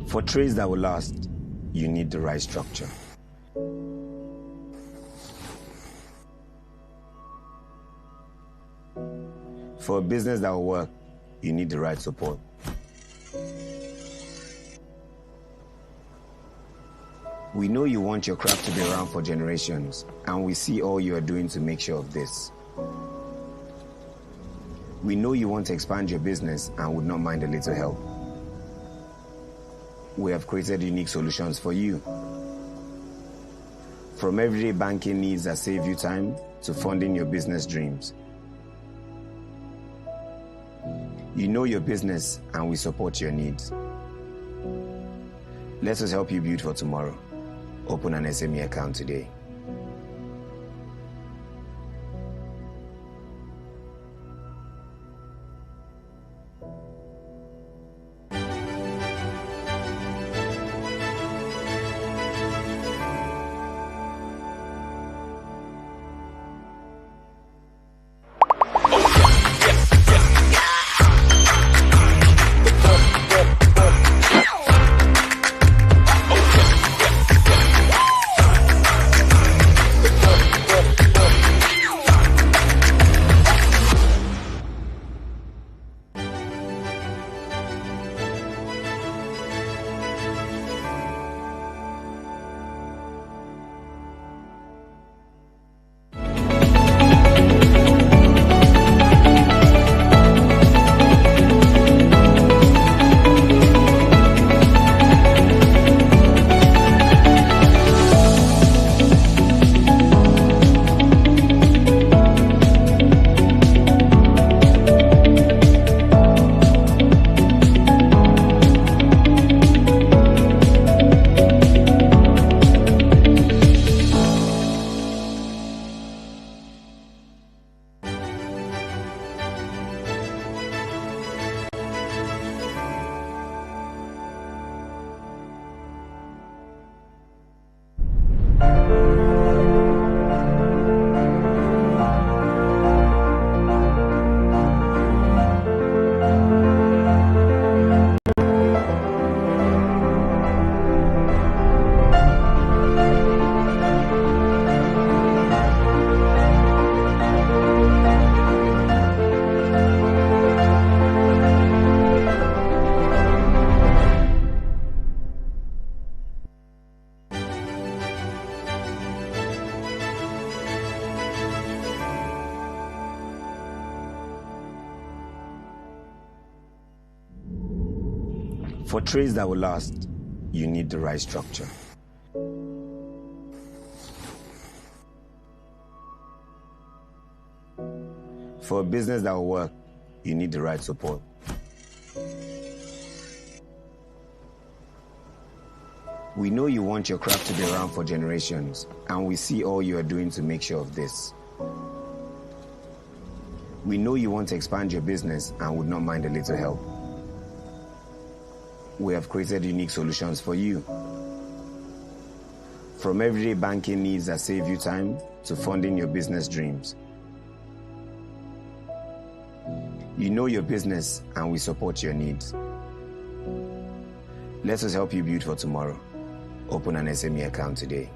For trades that will last, you need the right structure. For a business that will work, you need the right support. We know you want your craft to be around for generations, and we see all you are doing to make sure of this. We know you want to expand your business and would not mind a little help. We have created unique solutions for you. From everyday banking needs that save you time to funding your business dreams. You know your business and we support your needs. Let us help you build for tomorrow. Open an SME account today. For trades that will last, you need the right structure. For a business that will work, you need the right support. We know you want your craft to be around for generations, and we see all you are doing to make sure of this. We know you want to expand your business and would not mind a little help. We have created unique solutions for you. From everyday banking needs that save you time to funding your business dreams. You know your business and we support your needs. Let us help you build for tomorrow. Open an SME account today.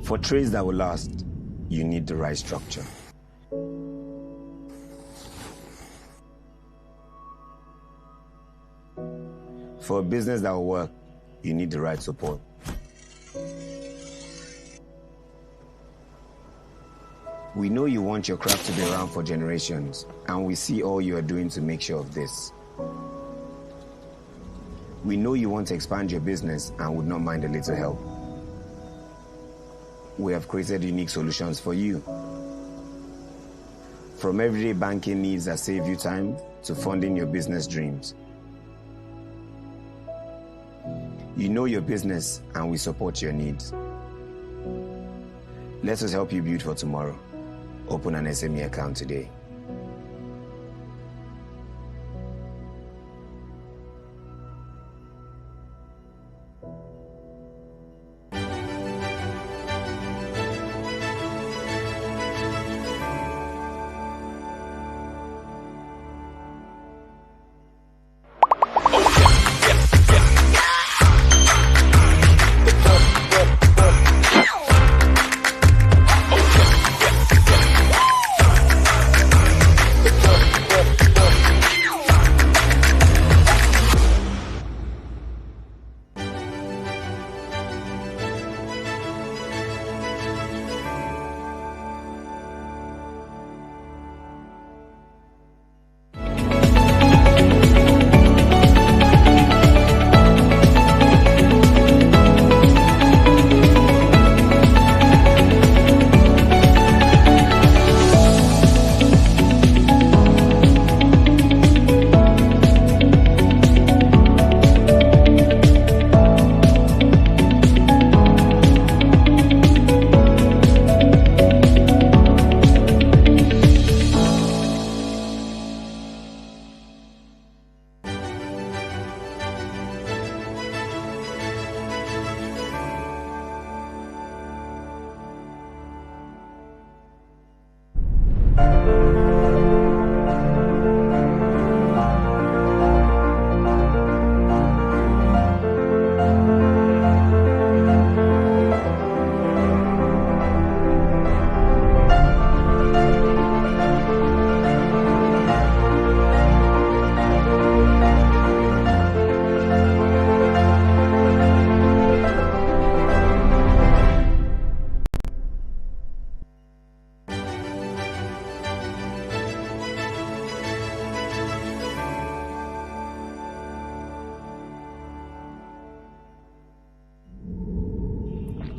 For trades that will last, you need the right structure. For a business that will work, you need the right support. We know you want your craft to be around for generations, and we see all you are doing to make sure of this. We know you want to expand your business and would not mind a little help. We have created unique solutions for you. From everyday banking needs that save you time to funding your business dreams. You know your business and we support your needs. Let us help you build for tomorrow. Open an SME account today.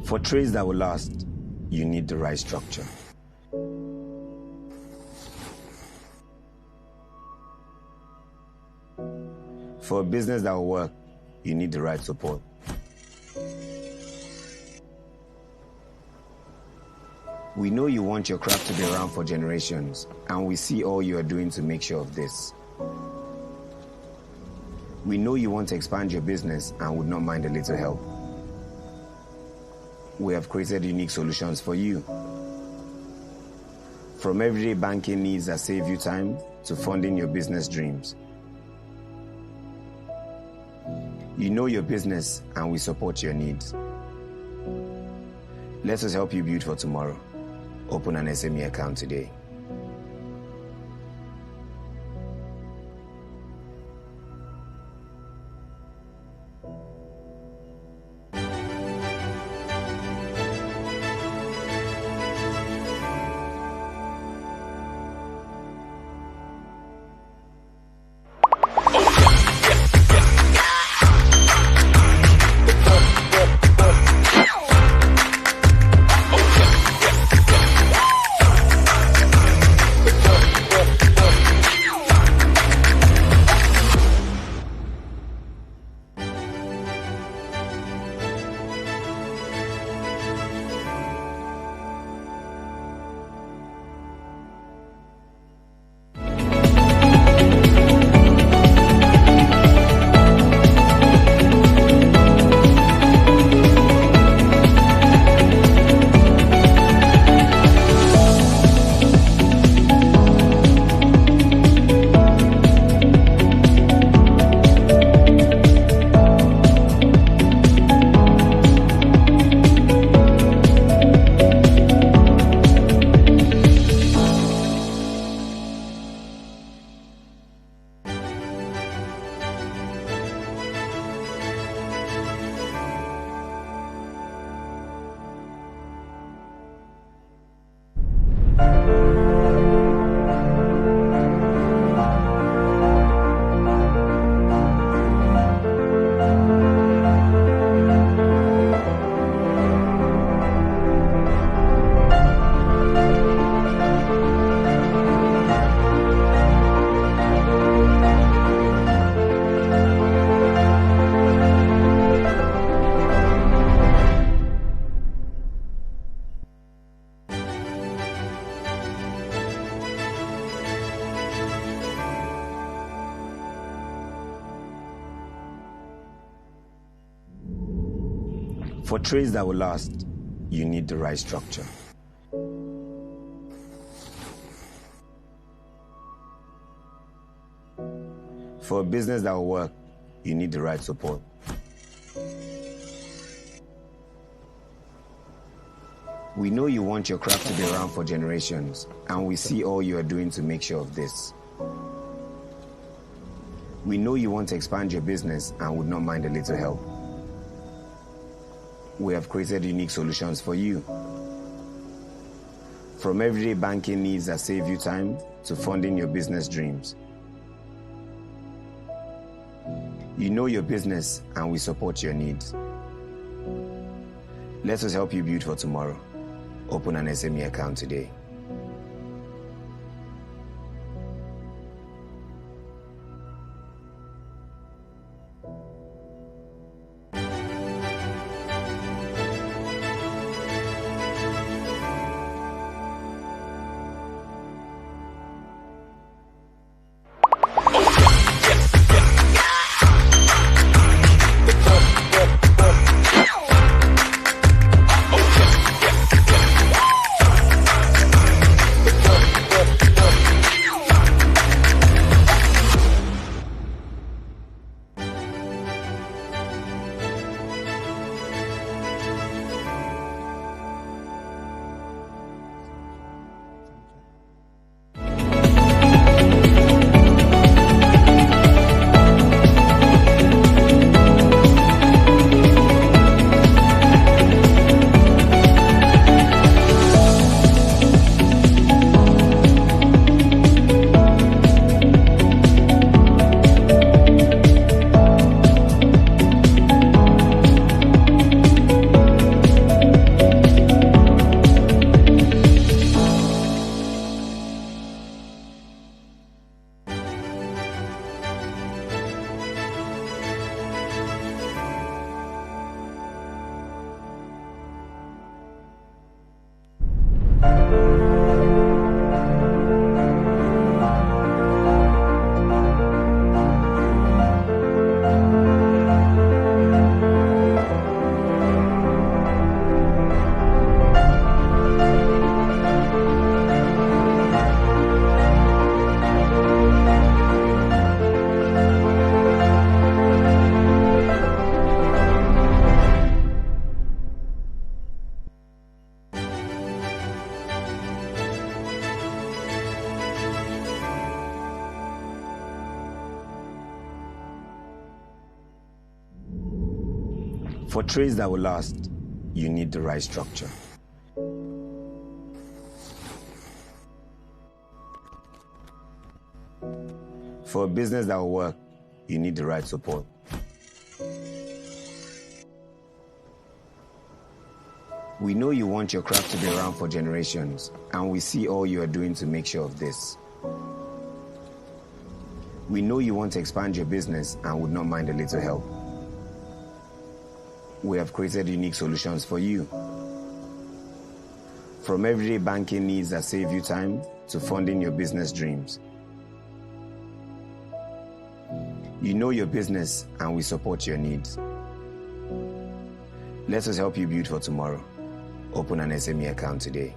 For trades that will last, you need the right structure. For a business that will work, you need the right support. We know you want your craft to be around for generations, and we see all you are doing to make sure of this. We know you want to expand your business and would not mind a little help. We have created unique solutions for you. From everyday banking needs that save you time to funding your business dreams. You know your business and we support your needs. Let us help you build for tomorrow. Open an SME account today. For trades that will last, you need the right structure. For a business that will work, you need the right support. We know you want your craft to be around for generations, and we see all you are doing to make sure of this. We know you want to expand your business and would not mind a little help. We have created unique solutions for you. From everyday banking needs that save you time to funding your business dreams. You know your business and we support your needs. Let us help you build for tomorrow. Open an SME account today. For trades that will last, you need the right structure. For a business that will work, you need the right support. We know you want your craft to be around for generations, and we see all you are doing to make sure of this. We know you want to expand your business and would not mind a little help. We have created unique solutions for you. From everyday banking needs that save you time to funding your business dreams. You know your business and we support your needs. Let us help you build for tomorrow. Open an SME account today.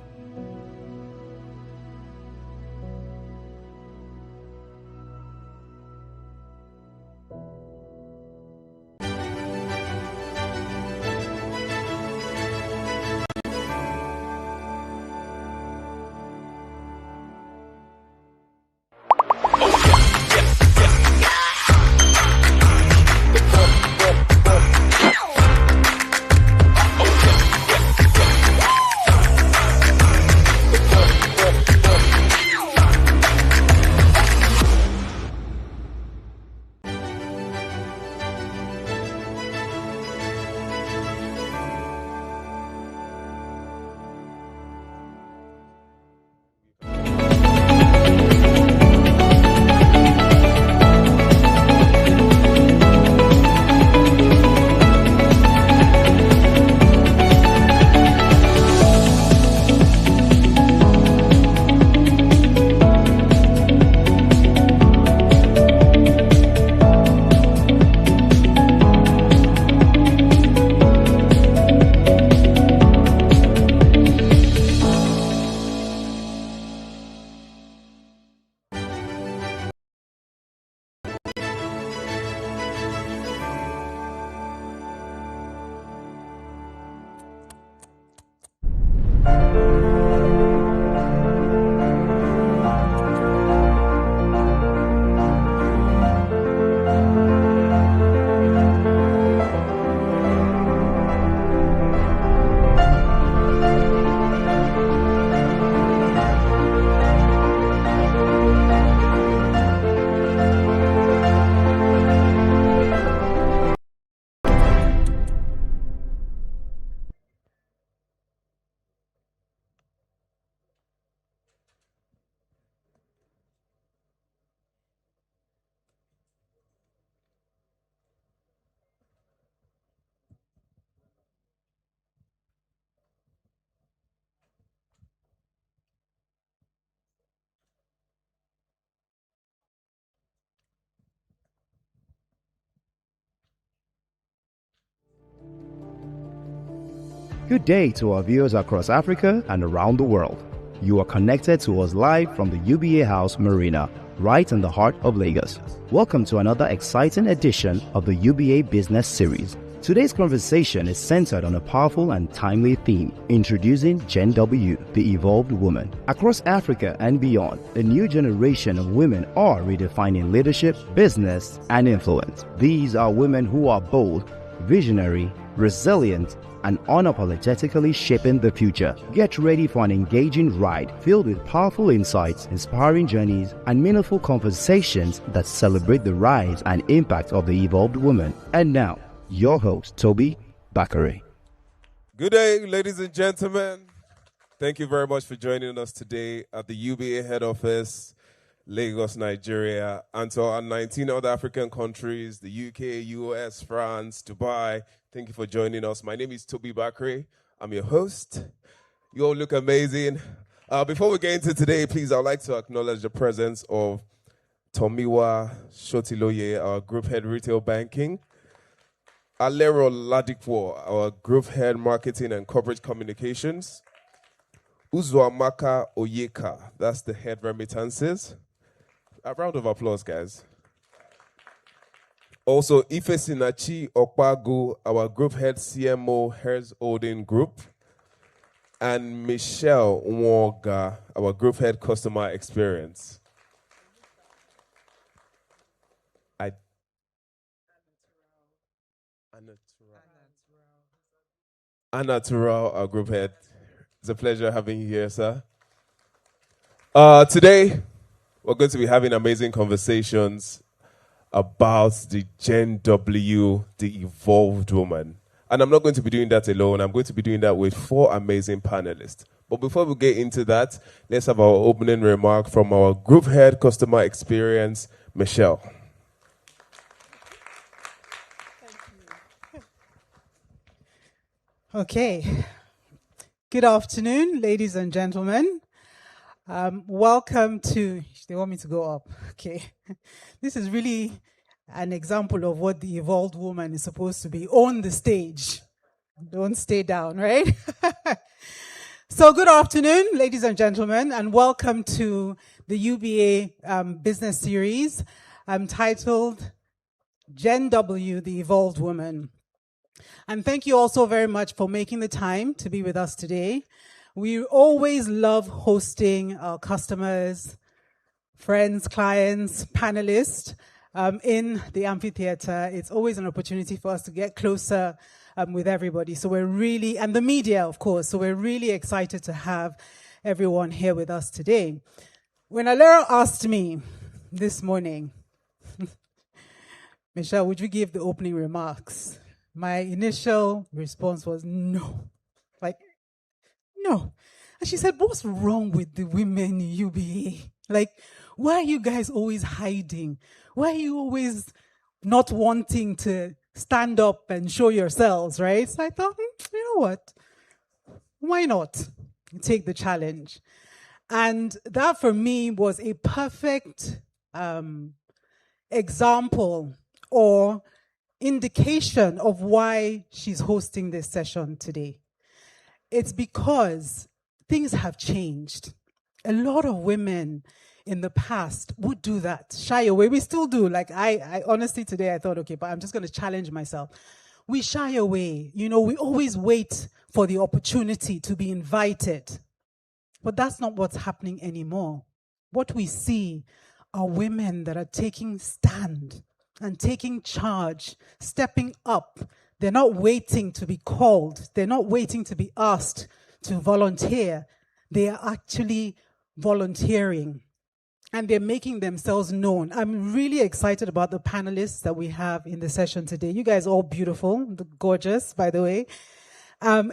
Good day to our viewers across Africa and around the world. You are connected to us live from the UBA House Marina, right in the heart of Lagos. Welcome to another exciting edition of the UBA Business Series. Today's conversation is centered on a powerful and timely theme, introducing Gen.W, the evolved woman. Across Africa and beyond, a new generation of women are redefining leadership, business, and influence. These are women who are bold, visionary, resilient, and unapologetically shaping the future. Get ready for an engaging ride filled with powerful insights, inspiring journeys, and meaningful conversations that celebrate the rise and impact of the evolved woman. And now, your host, Tobi, Bakre. Good day, ladies and gentlemen. Thank you very much for joining us today at the UBA head office, Lagos, Nigeria, and to our 19 other African countries, the UK, US, France, Dubai. Thank you for joining us. My name is Tobi Bakre. I'm your host. You all look amazing. Before we get into today, please, I would like to acknowledge the presence of Tomiwa Shotiloye, our Group Head Retail Banking, Alero Ladikwo, our Group Head Marketing and Corporate Communications, Uzuamaka Oyeka, that's the Head Remittances. A round of applause, guys. Also, Ife Sinachi Okpagu, our Group Head CMO, Hers Holding Group, and Michelle Nwoga, our Group Head Customer Experience. Anna Turao, our Group Head. It's a pleasure having you here, sir. Today, we're going to be having amazing conversations about the Gen.W, the evolved woman. And I'm not going to be doing that alone. I'm going to be doing that with 4 amazing panelists. But before we get into that, let's have our opening remark from our Group Head Customer Experience, Michelle. Okay. Good afternoon, ladies and gentlemen. Welcome to, they want me to go up. Okay. This is really an example of what the evolved woman is supposed to be on the stage. Don't stay down, right? So good afternoon, ladies and gentlemen, and welcome to the UBA business series titled Gen.W, the evolved woman. And thank you also very much for making the time to be with us today. We always love hosting our customers, friends, clients, panelists in the amphitheater. It's always an opportunity for us to get closer with everybody. So we're really, and the media, of course, so we're really excited to have everyone here with us today. When Alera asked me this morning, Michelle, would you give the opening remarks? My initial response was no. Like, no. And she said, what's wrong with the women in UBA? Like, why are you guys always hiding? Why are you always not wanting to stand up and show yourselves, right? So I thought, you know what? Why not take the challenge? And that for me was a perfect example or indication of why she's hosting this session today. It's because things have changed. A lot of women in the past would do that, shy away. We still do. Like I honestly today I thought, okay, but I'm just going to challenge myself. We shy away. You know, we always wait for the opportunity to be invited. But that's not what's happening anymore. What we see are women that are taking stand and taking charge, stepping up. They're not waiting to be called. They're not waiting to be asked to volunteer. They are actually volunteering. And they're making themselves known. I'm really excited about the panelists that we have in the session today. You guys are all beautiful, gorgeous, by the way.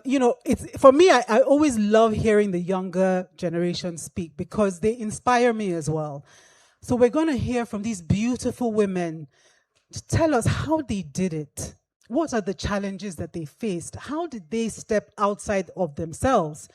You know, it's for me, I always love hearing the younger generation speak because they inspire me as well. So we're going to hear from these beautiful women to tell us how they did it. What are the challenges that they faced? How did they step outside of themselves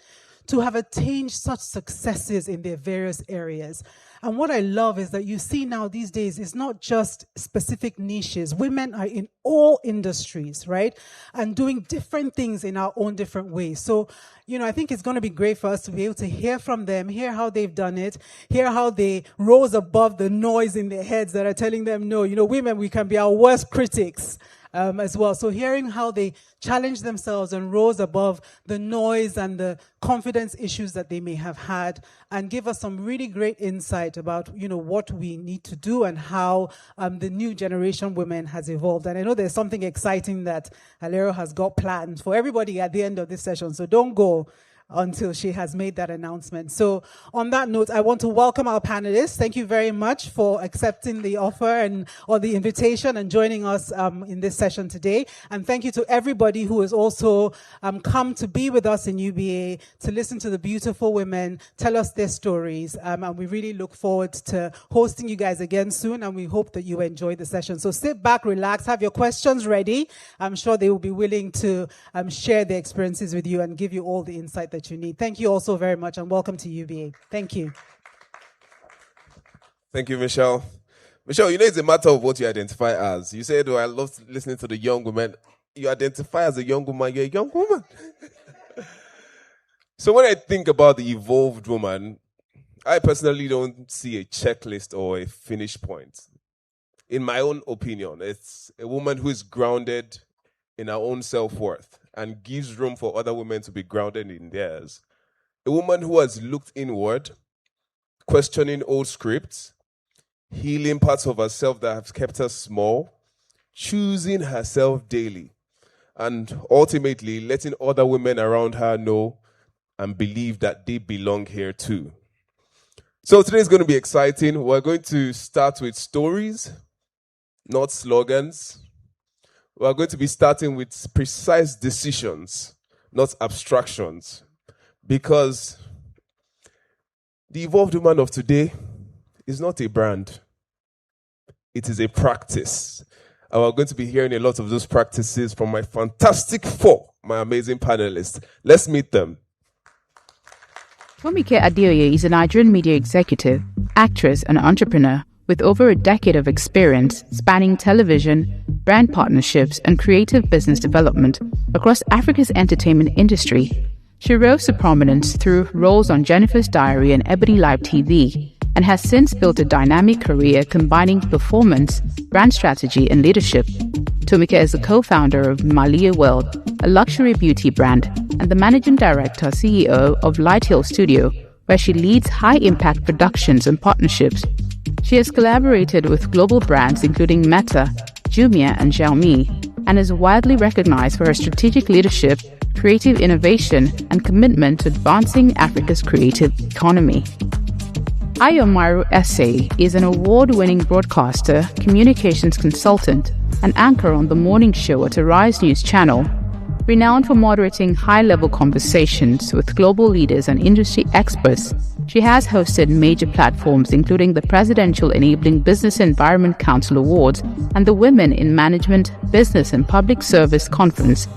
to have attained such successes in their various areas. And what I love is that you see now these days, it's not just specific niches. Women are in all industries, right? And doing different things in our own different ways. So, I think it's going to be great for us to be able to hear from them, hear how they've done it, hear how they rose above the noise in their heads that are telling them, no, women, we can be our worst critics. As well. So hearing how they challenged themselves and rose above the noise and the confidence issues that they may have had, and give us some really great insight about, what we need to do and how the new generation women has evolved. And I know there's something exciting that Alero has got planned for everybody at the end of this session. So don't go until she has made that announcement. So on that note, I want to welcome our panelists. Thank you very much for accepting the offer or the invitation and joining us in this session today. And thank you to everybody who has also come to be with us in UBA, to listen to the beautiful women tell us their stories. And we really look forward to hosting you guys again soon, and we hope that you enjoy the session. So sit back, relax, have your questions ready. I'm sure they will be willing to share their experiences with you and give you all the insight that you need. Thank you all so very much, and welcome to UBA. Thank you. Thank you, Michelle. Michelle, it's a matter of what you identify as. You said, I love listening to the young women. You identify as a young woman, you're a young woman. So when I think about the evolved woman, I personally don't see a checklist or a finish point. In my own opinion, it's a woman who is grounded in her own self-worth and gives room for other women to be grounded in theirs. A woman who has looked inward, questioning old scripts, healing parts of herself that have kept her small, choosing herself daily, and ultimately letting other women around her know and believe that they belong here too. So today is going to be exciting. We're going to start with stories, not slogans. We're going to be starting with precise decisions, not abstractions, because the evolved woman of today is not a brand. It is a practice. And we're going to be hearing a lot of those practices from my fantastic four, my amazing panelists. Let's meet them. Tomike Adeoye is a Nigerian media executive, actress, and entrepreneur with over a decade of experience spanning television, brand partnerships, and creative business development across Africa's entertainment industry. She rose to prominence through roles on Jennifer's Diary and Ebony Live TV, and has since built a dynamic career combining performance, brand strategy, and leadership. Tomike is the co-founder of Malia World, a luxury beauty brand, and the managing director, CEO of Light Hill Studio, where she leads high-impact productions and partnerships. She has collaborated with global brands including Meta, Jumia, and Xiaomi, and is widely recognized for her strategic leadership, creative innovation, and commitment to advancing Africa's creative economy. Ayo Mairo Ese is an award-winning broadcaster, communications consultant, and anchor on the morning show at Arise News Channel. Renowned for moderating high-level conversations with global leaders and industry experts, she has hosted major platforms including the Presidential Enabling Business Environment Council Awards and the Women in Management, Business and Public Service Conference.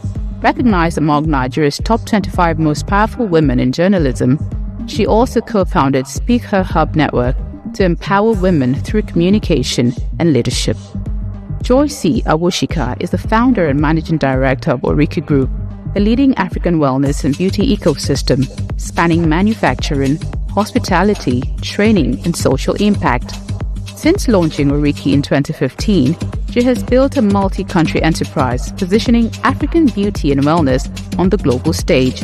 Recognized among Nigeria's top 25 most powerful women in journalism, she also co-founded Speak Her Hub Network to empower women through communication and leadership. Joycee Awosika is the founder and managing director of Oriki Group, a leading African wellness and beauty ecosystem spanning manufacturing, hospitality, training, and social impact. Since launching Oriki in 2015, she has built a multi-country enterprise positioning African beauty and wellness on the global stage.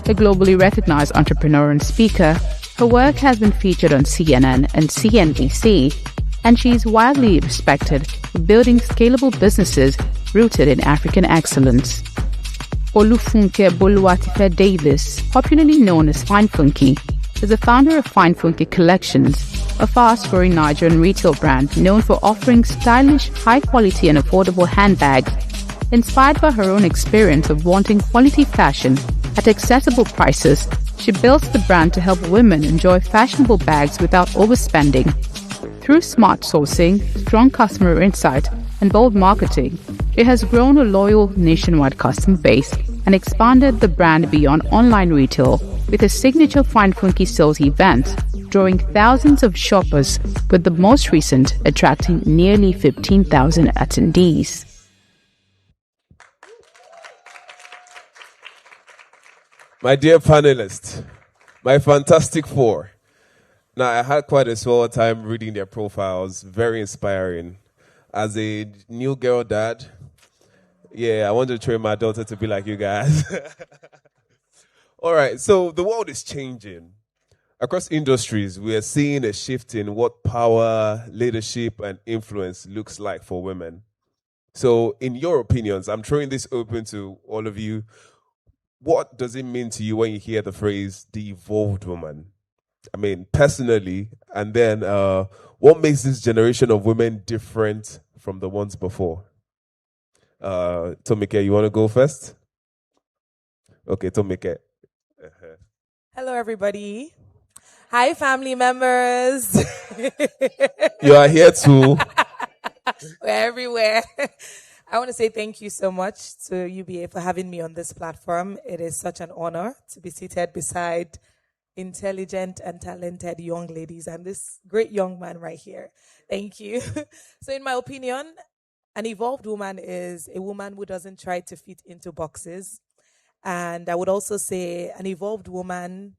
A globally recognized entrepreneur and speaker, her work has been featured on CNN and CNBC, and she is widely respected for building scalable businesses rooted in African excellence. Olufunke Davies, popularly known as Fine Funky, is the founder of Fine Funky Collections, a fast-growing Nigerian retail brand known for offering stylish, high-quality and affordable handbags. Inspired by her own experience of wanting quality fashion at accessible prices, she built the brand to help women enjoy fashionable bags without overspending. Through smart sourcing, strong customer insight, and bold marketing, she has grown a loyal nationwide customer base and expanded the brand beyond online retail with a signature Find Funky Sales event, drawing thousands of shoppers, with the most recent attracting nearly 15,000 attendees. My dear panelists, my fantastic four. Now, I had quite a swell time reading their profiles, very inspiring. As a new girl dad, I want to train my daughter to be like you guys. All right, so the world is changing. Across industries, we are seeing a shift in what power, leadership, and influence looks like for women. So, in your opinions, I'm throwing this open to all of you. What does it mean to you when you hear the phrase, the evolved woman? I mean, personally, and then what makes this generation of women different from the ones before? Tomike, you want to go first? Okay, Tomike. Hello, everybody. Hi, family members. You are here too. We're everywhere. I want to say thank you so much to UBA for having me on this platform. It is such an honor to be seated beside intelligent and talented young ladies and this great young man right here. Thank you. So in my opinion, an evolved woman is a woman who doesn't try to fit into boxes. And I would also say an evolved woman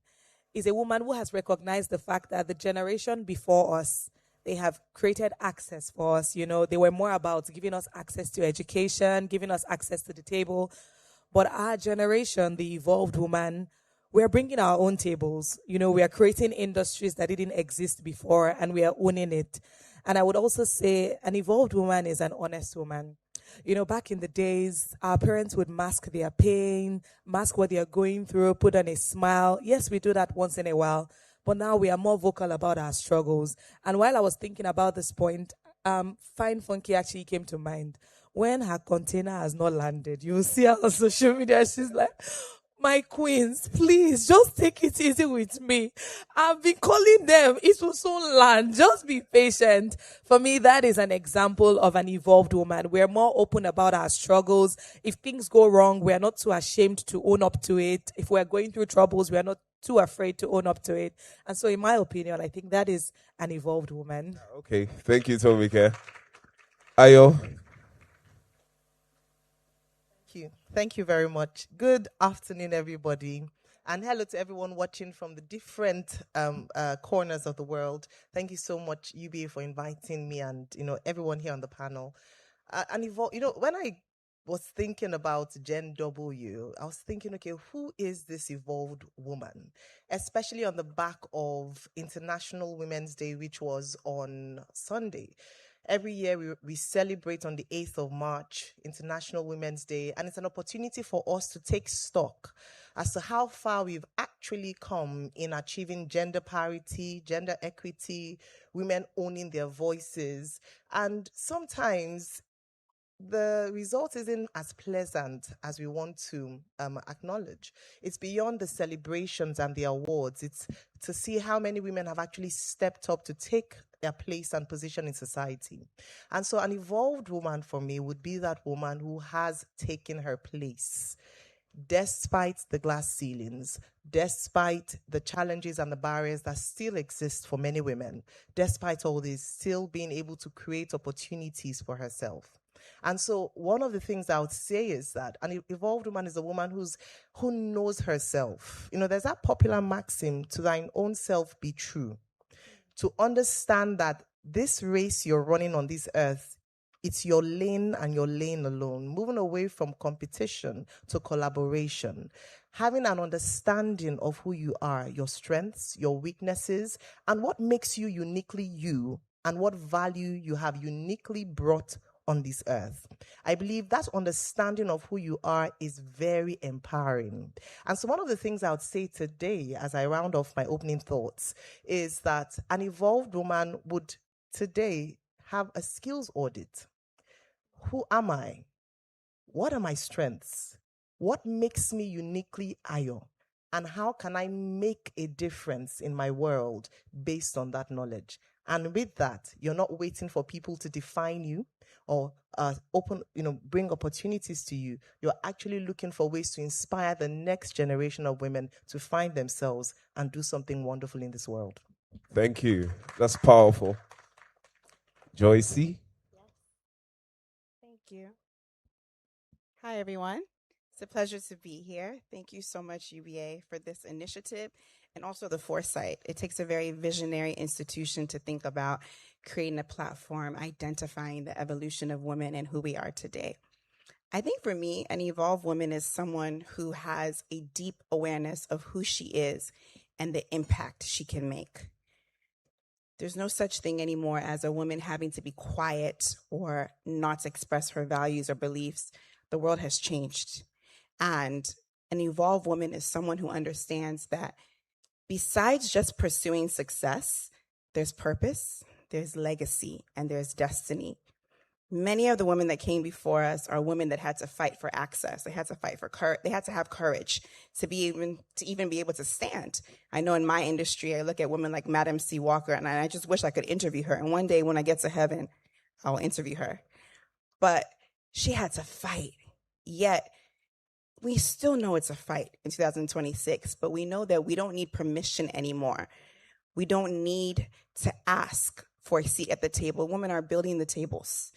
is a woman who has recognized the fact that the generation before us, they have created access for us. You know, they were more about giving us access to education, giving us access to the table. But our generation, the evolved woman, we're bringing our own tables. You know, we are creating industries that didn't exist before, and we are owning it. And I would also say an evolved woman is an honest woman. You know, back in the days, our parents would mask their pain, mask what they are going through, put on a smile. Yes, we do that once in a while, but now we are more vocal about our struggles. And while I was thinking about this point, Fine Funky actually came to mind. When her container has not landed, you'll see her on social media, she's like, my queens, please just take it easy with me. I've been calling them. It will soon land. Just be patient. For me, that is an example of an evolved woman. We're more open about our struggles. If things go wrong, we're not too ashamed to own up to it. If we're going through troubles, we're not too afraid to own up to it. And so in my opinion, I think that is an evolved woman. Okay. Thank you, Tomike. Ayo. Thank you very much. Good afternoon, everybody. And hello to everyone watching from the different corners of the world. Thank you so much, UBA, for inviting me and, everyone here on the panel. When I was thinking about Gen.W, I was thinking, okay, who is this evolved woman? Especially on the back of International Women's Day, which was on Sunday. Every year we celebrate on the 8th of March, International Women's Day, and it's an opportunity for us to take stock as to how far we've actually come in achieving gender parity, gender equity, women owning their voices. And sometimes the result isn't as pleasant as we want to acknowledge. It's beyond the celebrations and the awards. It's to see how many women have actually stepped up to take their place and position in society. And so an evolved woman for me would be that woman who has taken her place despite the glass ceilings, despite the challenges and the barriers that still exist for many women, despite all this, still being able to create opportunities for herself. And so one of the things I would say is that an evolved woman is a woman who knows herself. You know, there's that popular maxim, to thine own self be true. To understand that this race you're running on this earth, it's your lane and your lane alone, moving away from competition to collaboration, having an understanding of who you are, your strengths, your weaknesses, and what makes you uniquely you, and what value you have uniquely brought on this earth. I believe that understanding of who you are is very empowering. And so one of the things I would say today, as I round off my opening thoughts, is that an evolved woman would today have a skills audit. Who am I? What are my strengths? What makes me uniquely Ayo? And how can I make a difference in my world based on that knowledge? And with that, you're not waiting for people to define you or bring opportunities to you. You're actually looking for ways to inspire the next generation of women to find themselves and do something wonderful in this world. Thank you. That's powerful. Joycee? Thank you. Hi, everyone. It's a pleasure to be here. Thank you so much, UBA, for this initiative and also the foresight. It takes a very visionary institution to think about creating a platform, identifying the evolution of women and who we are today. I think for me, an evolved woman is someone who has a deep awareness of who she is and the impact she can make. There's no such thing anymore as a woman having to be quiet or not express her values or beliefs. The world has changed. And an evolved woman is someone who understands that besides just pursuing success, there's purpose, there's legacy, and there's destiny. Many of the women that came before us are women that had to fight for access. They had to fight for courage. They had to have courage to even be able to stand. I know in my industry, I look at women like Madam C. Walker, and I just wish I could interview her. And one day when I get to heaven, I'll interview her. But she had to fight. Yet, we still know it's a fight in 2026, but we know that we don't need permission anymore. We don't need to ask for a seat at the table. Women are building the tables.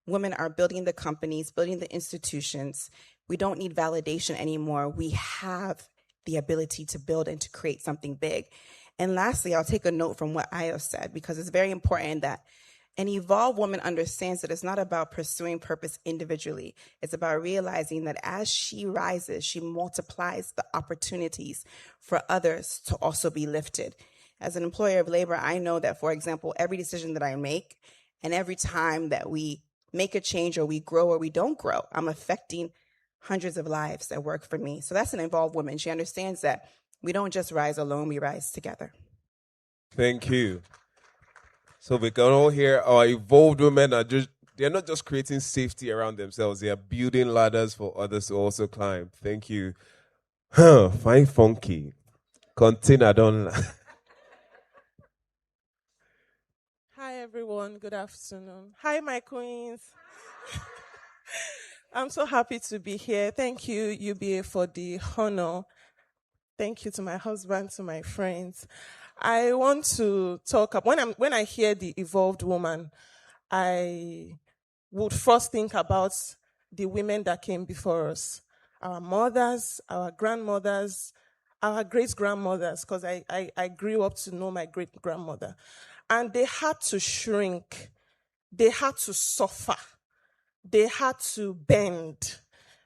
Women are building the companies, building the institutions. We don't need validation anymore. We have the ability to build and to create something big. And lastly, I'll take a note from what Ayo said, because it's very important that an evolved woman understands that it's not about pursuing purpose individually. It's about realizing that as she rises, she multiplies the opportunities for others to also be lifted. As an employer of labor, I know that, for example, every decision that I make and every time that we make a change or we grow or we don't grow, I'm affecting hundreds of lives that work for me. So that's an evolved woman. She understands that we don't just rise alone, we rise together. Thank you. So we can all hear our evolved women they're not just creating safety around themselves, they are building ladders for others to also climb. Thank you. Fine funky. Continue, don't. Hi, everyone. Good afternoon. Hi, my queens. I'm so happy to be here. Thank you, UBA, for the honor. Thank you to my husband, to my friends. I want to talk about, when I hear the evolved woman, I would first think about the women that came before us. Our mothers, our grandmothers, our great-grandmothers, because I grew up to know my great-grandmother. And they had to shrink. They had to suffer. They had to bend.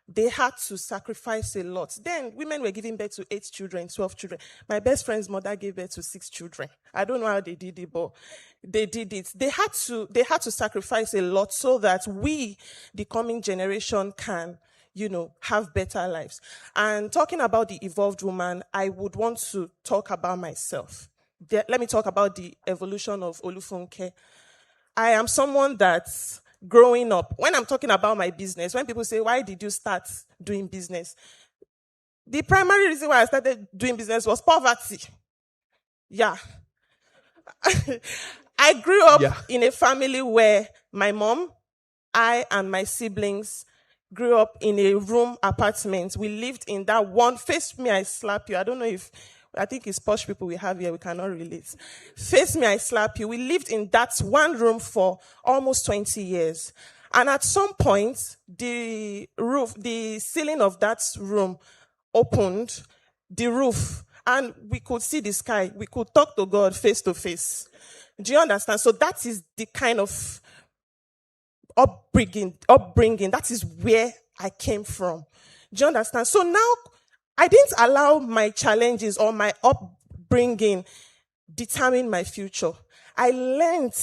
They had to sacrifice a lot. Then women were giving birth to 8 children, 12 children. My best friend's mother gave birth to 6 children. I don't know how they did it, but they did it. They had to sacrifice a lot so that we, the coming generation, can, have better lives. And talking about the evolved woman, I would want to talk about myself. Let me talk about the evolution of Olufunke. I am someone that's growing up. When I'm talking about my business, when people say, why did you start doing business? The primary reason why I started doing business was poverty. Yeah. I grew up in a family where my mom, I, and my siblings grew up in a room apartment. We lived in that one. Face me, I slap you. I think it's posh people we have here. We cannot relate. Face me, I slap you. We lived in that one room for almost 20 years. And at some point, the ceiling of that room opened, the roof, and we could see the sky. We could talk to God face to face. Do you understand? So that is the kind of upbringing. That is where I came from. Do you understand? So now, I didn't allow my challenges or my upbringing determine my future. I learned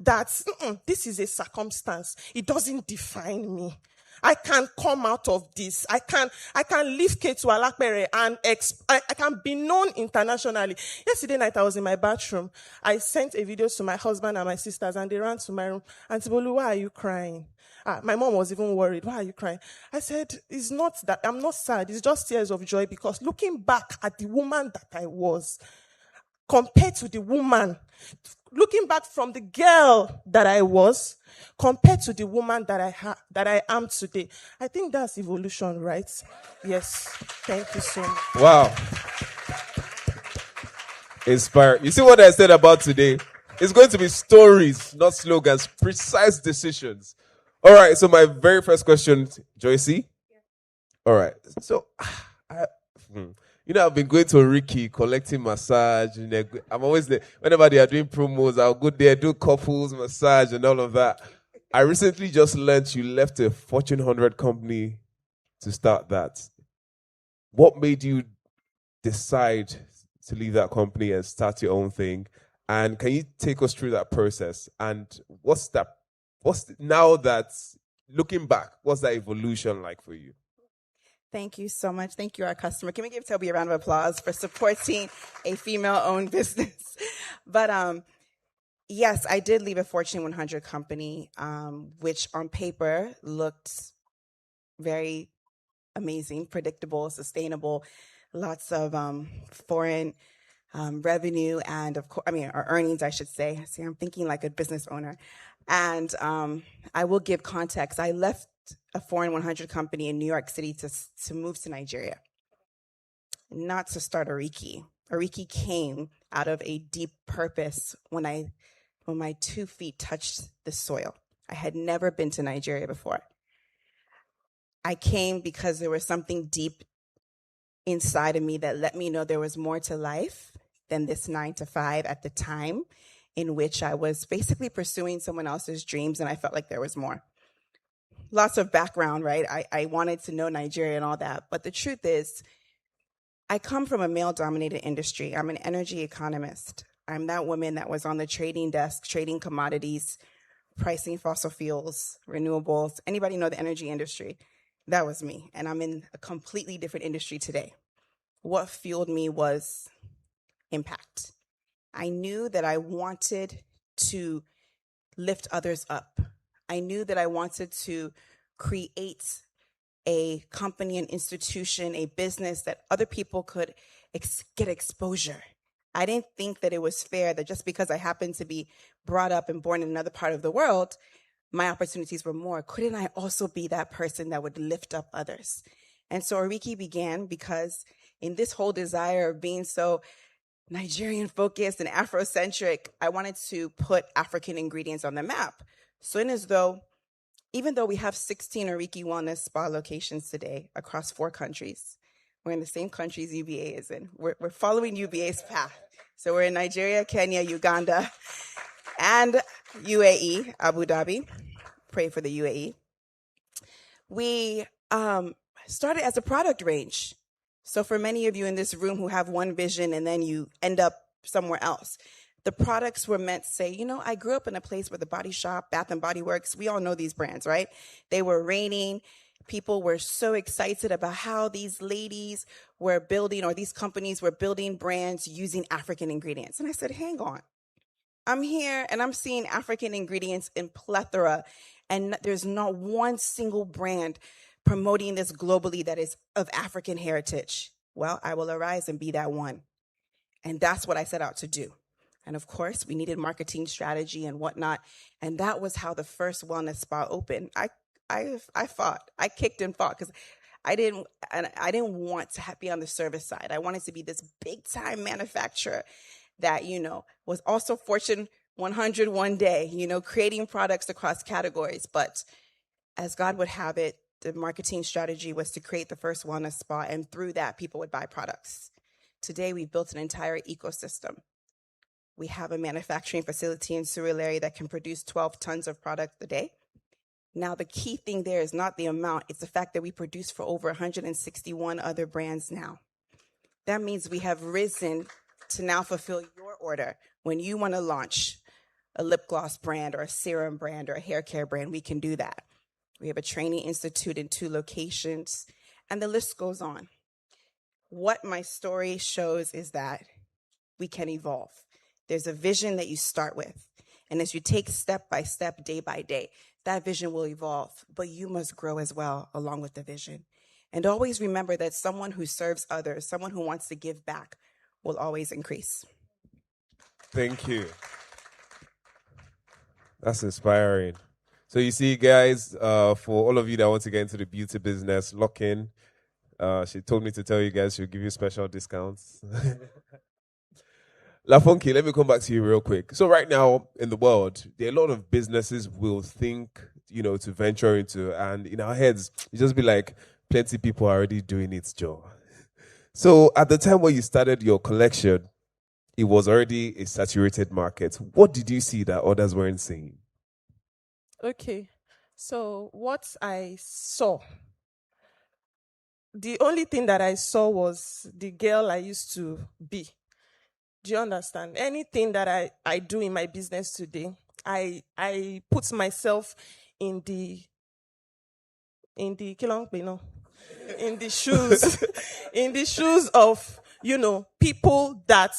that this is a circumstance. It doesn't define me. I can come out of this. I can leave K to Alakpere and I can be known internationally. Yesterday night, I was in my bathroom. I sent a video to my husband and my sisters, and they ran to my room. Auntie Bolu, why are you crying? My mom was even worried. Why are you crying? I said, it's not that I'm not sad. It's just tears of joy, because looking back at the woman that I was, compared to the woman, looking back from the girl that I was, compared to the woman that I am today. I think that's evolution, right? Yes. Thank you so much. Wow. Inspired. You see what I said about today? It's going to be stories, not slogans, precise decisions. All right, so my very first question, Joycee. All right, so I've been going to Ricky, collecting massage. I'm always there. Whenever they are doing promos, I'll go there, do couples massage and all of that. I recently just learned you left a Fortune 100 company to start that. What made you decide to leave that company and start your own thing? And can you take us through that process? And now that looking back, what's that evolution like for you? Thank you so much. Thank you, our customer. Can we give Tobi a round of applause for supporting a female-owned business? But yes, I did leave a Fortune 100 company, which on paper looked very amazing, predictable, sustainable, lots of foreign revenue and, of course, our earnings, I should say. See, I'm thinking like a business owner. And I will give context. I left a Foreign 100 company in New York City to move to Nigeria, not to start Ariki. Ariki came out of a deep purpose when my 2 feet touched the soil. I had never been to Nigeria before. I came because there was something deep inside of me that let me know there was more to life than this 9 to 5 at the time, in which I was basically pursuing someone else's dreams, and I felt like there was more. Lots of background, right? I wanted to know Nigeria and all that. But the truth is, I come from a male-dominated industry. I'm an energy economist. I'm that woman that was on the trading desk, trading commodities, pricing fossil fuels, renewables. Anybody know the energy industry? That was me. And I'm in a completely different industry today. What fueled me was impact. I knew that I wanted to lift others up. I knew that I wanted to create a company, an institution, a business that other people could get exposure. I didn't think that it was fair that just because I happened to be brought up and born in another part of the world, my opportunities were more. Couldn't I also be that person that would lift up others? And so Ariki began because in this whole desire of being so Nigerian focused and Afrocentric, I wanted to put African ingredients on the map. So even though we have 16 Ariki Wellness Spa locations today across 4 countries, we're in the same countries UBA is in. We're following UBA's path. So we're in Nigeria, Kenya, Uganda, and UAE, Abu Dhabi. Pray for the UAE. We started as a product range. So for many of you in this room who have one vision and then you end up somewhere else, the products were meant to say, I grew up in a place where the Body Shop, Bath and Body Works, we all know these brands, right? They were reigning. People were so excited about how these ladies were building, or these companies were building brands using African ingredients. And I said, hang on. I'm here and I'm seeing African ingredients in plethora, and there's not one single brand promoting this globally that is of African heritage. Well, I will arise and be that one. And that's what I set out to do. And of course, we needed marketing strategy and whatnot. And that was how the first wellness spa opened. I fought. I kicked and fought because I didn't want to be on the service side. I wanted to be this big time manufacturer that, was also Fortune 100 one day, creating products across categories. But as God would have it, the marketing strategy was to create the first wellness spa, and through that, people would buy products. Today, we've built an entire ecosystem. We have a manufacturing facility in Surulere that can produce 12 tons of product a day. Now, the key thing there is not the amount, it's the fact that we produce for over 161 other brands now. That means we have risen to now fulfill your order. When you want to launch a lip gloss brand or a serum brand or a hair care brand, we can do that. We have a training institute in 2 locations, and the list goes on. What my story shows is that we can evolve. There's a vision that you start with, and as you take step by step, day by day, that vision will evolve, but you must grow as well along with the vision. And always remember that someone who serves others, someone who wants to give back, will always increase. Thank you. That's inspiring. So you see, guys, for all of you that want to get into the beauty business, lock in. She told me to tell you guys she'll give you special discounts. Olufunke, let me come back to you real quick. So right now in the world, there are a lot of businesses will think, to venture into, and in our heads, you just be like, plenty people are already doing it, Joe. So at the time when you started your collection, it was already a saturated market. What did you see that others weren't seeing? Okay, so what I saw, the only thing that I saw was the girl I used to be. Do you understand? Anything that I do in my business today, I put myself in the in the shoes in the shoes of people that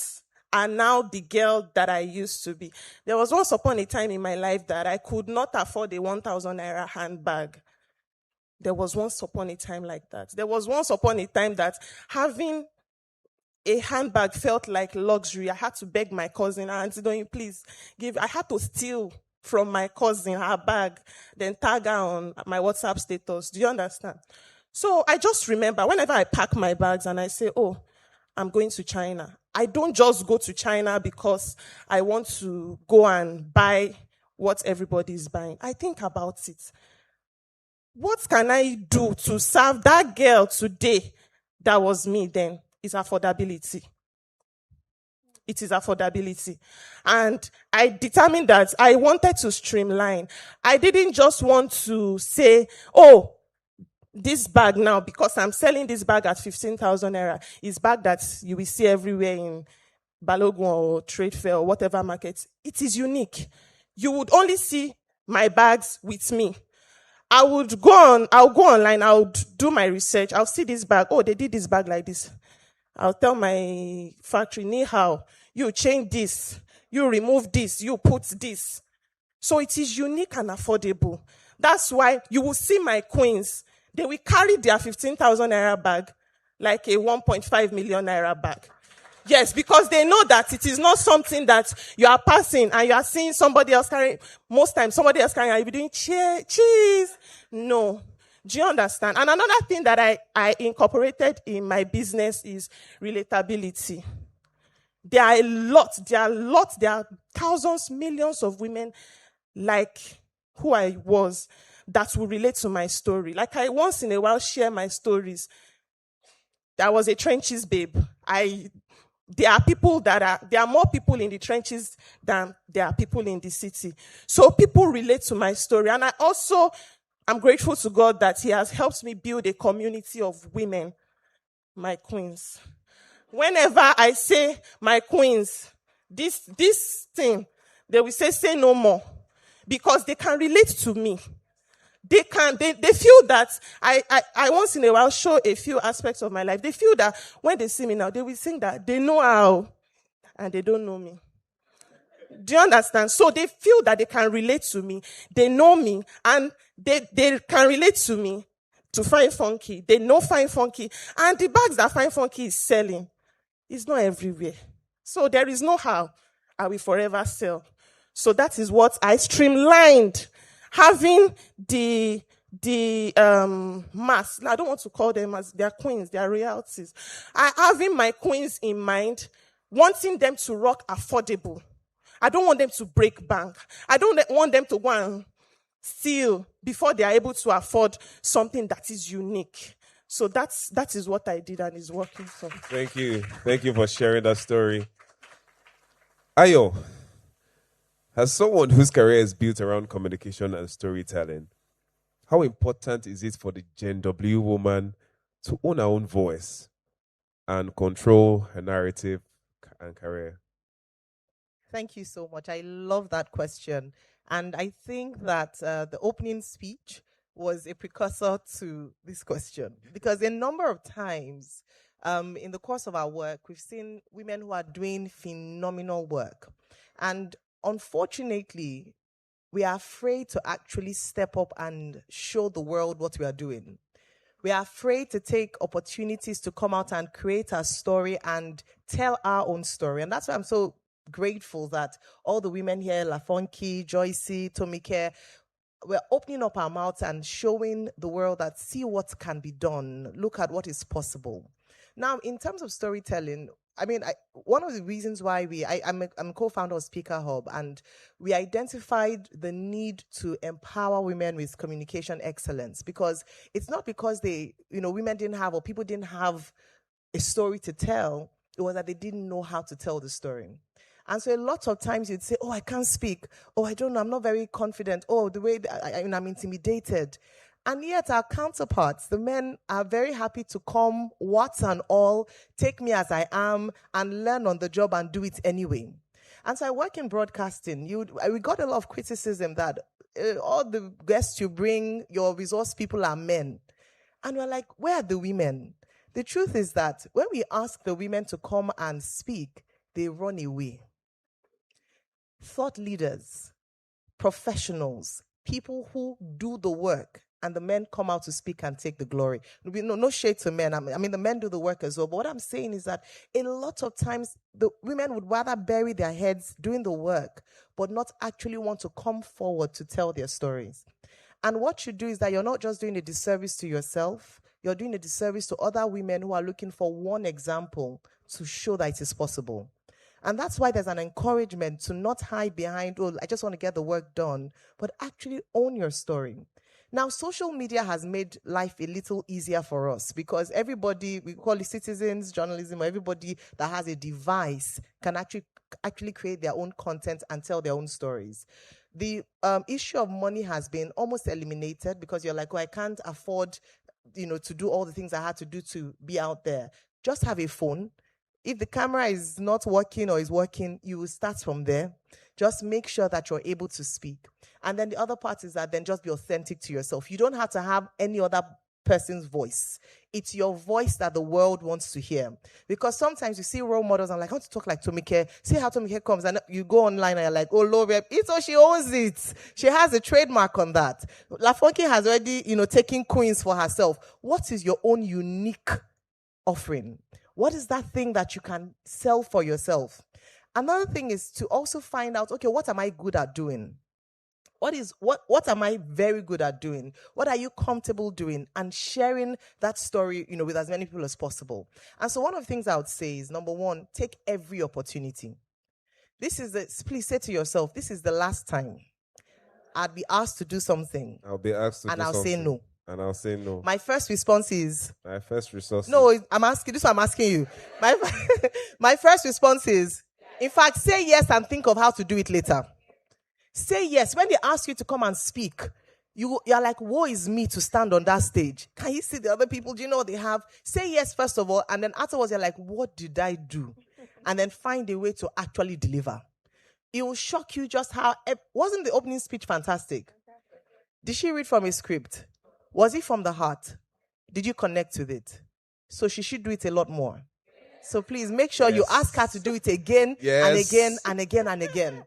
are now the girl that I used to be. There was once upon a time in my life that I could not afford a 1,000 naira handbag. There was once upon a time like that. There was once upon a time that having a handbag felt like luxury. I had to beg my cousin, "Auntie, don't you please give?" I had to steal from my cousin her bag, then tag her on my WhatsApp status. Do you understand? So I just remember whenever I pack my bags and I say, "Oh, I'm going to China," I don't just go to China because I want to go and buy what everybody is buying. I think about it. What can I do to serve that girl today that was me then? Is affordability. It is affordability. And I determined that I wanted to streamline. I didn't just want to say, "Oh, this bag now, because I'm selling this bag at 15,000 naira, is bag that you will see everywhere in Balogun or Trade Fair or whatever market." It is unique. You would only see my bags with me. I'll go online, I'll do my research, I'll see this bag. Oh, they did this bag like this. I'll tell my factory, "Ni hao, you change this, you remove this, you put this." So it is unique and affordable. That's why you will see my queens. They will carry their 15,000 naira bag like a 1.5 million naira bag. Yes, because they know that it is not something that you are passing and you are seeing somebody else carrying. Most times somebody else carrying and you'll be doing cheese. No. Do you understand? And another thing that I incorporated in my business is relatability. There are thousands, millions of women like who I was that will relate to my story. Like I once in a while share my stories. I was a trenches babe. There are more people in the trenches than there are people in the city. So people relate to my story. And I'm grateful to God that He has helped me build a community of women, my queens. Whenever I say my queens, this thing, they will say no more. Because they can relate to me. They feel that I once in a while show a few aspects of my life. They feel that when they see me now, they will think that they know how and they don't know me. Do you understand? So they feel that they can relate to me. They know me and they can relate to me to Fine Funky. They know Fine Funky. And the bags that Fine Funky is selling is not everywhere. So there is no how I will forever sell. So that is what I streamlined. Having the mass, I don't want to call them as their queens, their royalties. Having my queens in mind, wanting them to rock affordable. I don't want them to break bank. I don't want them to go and steal before they are able to afford something that is unique. So that is what I did and is working for. Thank you. Thank you for sharing that story. Ayo, as someone whose career is built around communication and storytelling, how important is it for the Gen.W woman to own her own voice and control her narrative and career? Thank you so much. I love that question. And I think that the opening speech was a precursor to this question. Because a number of times in the course of our work, we've seen women who are doing phenomenal work. And unfortunately, we are afraid to actually step up and show the world what we are doing. We are afraid to take opportunities to come out and create our story and tell our own story. And that's why I'm so grateful that all the women here, Olufunke, Joycee, Tomike, we're opening up our mouths and showing the world that see what can be done. Look at what is possible. Now, in terms of storytelling, I mean, one of the reasons why I'm a co-founder of Speaker Hub, and we identified the need to empower women with communication excellence, because it's not because women didn't have, or people didn't have a story to tell. It was that they didn't know how to tell the story. And so a lot of times you'd say, oh, I can't speak. Oh, I don't know. I'm not very confident. Oh, the way I'm intimidated. And yet our counterparts, the men, are very happy to come, warts and all, take me as I am, and learn on the job and do it anyway. And so I work in broadcasting. We got a lot of criticism that all the guests you bring, your resource people are men. And we're like, where are the women? The truth is that when we ask the women to come and speak, they run away. Thought leaders, professionals, people who do the work, and the men come out to speak and take the glory. No shade to men. I mean, the men do the work as well. But what I'm saying is that a lot of times the women would rather bury their heads doing the work, but not actually want to come forward to tell their stories. And what you do is that you're not just doing a disservice to yourself, you're doing a disservice to other women who are looking for one example to show that it is possible. And that's why there's an encouragement to not hide behind, oh, I just want to get the work done, but actually own your story. Now, social media has made life a little easier for us because everybody, we call it citizens, journalism, or everybody that has a device can actually create their own content and tell their own stories. The issue of money has been almost eliminated because you're like, oh, I can't afford, to do all the things I had to do to be out there. Just have a phone. If the camera is not working or is working, you will start from there. Just make sure that you're able to speak. And then the other part is that then just be authentic to yourself. You don't have to have any other person's voice. It's your voice that the world wants to hear. Because sometimes you see role models and like, I want to talk like Tomike. See how Tomike comes and you go online and you're like, oh, Lord, she owns it. She has a trademark on that. Olufunke has already, taken queens for herself. What is your own unique offering? What is that thing that you can sell for yourself? Another thing is to also find out, okay, what am I good at doing? What am I very good at doing? What are you comfortable doing? And sharing that story, with as many people as possible. And so one of the things I would say is, number one, take every opportunity. Please say to yourself, this is the last time I'd be asked to do something. I'll be asked to do something. And I'll say no. And I'll say no. My first response is... My first response No, this is what I'm asking you. My first response is, in fact, say yes and think of how to do it later. Say yes. When they ask you to come and speak, you're like, woe is me to stand on that stage. Can you see the other people? Do you know what they have? Say yes, first of all, and then afterwards you're like, what did I do? And then find a way to actually deliver. It will shock you just how... Wasn't the opening speech fantastic? Did she read from a script? Was it from the heart? Did you connect with it? So she should do it a lot more. So please make sure you ask her to do it again and again and again and again.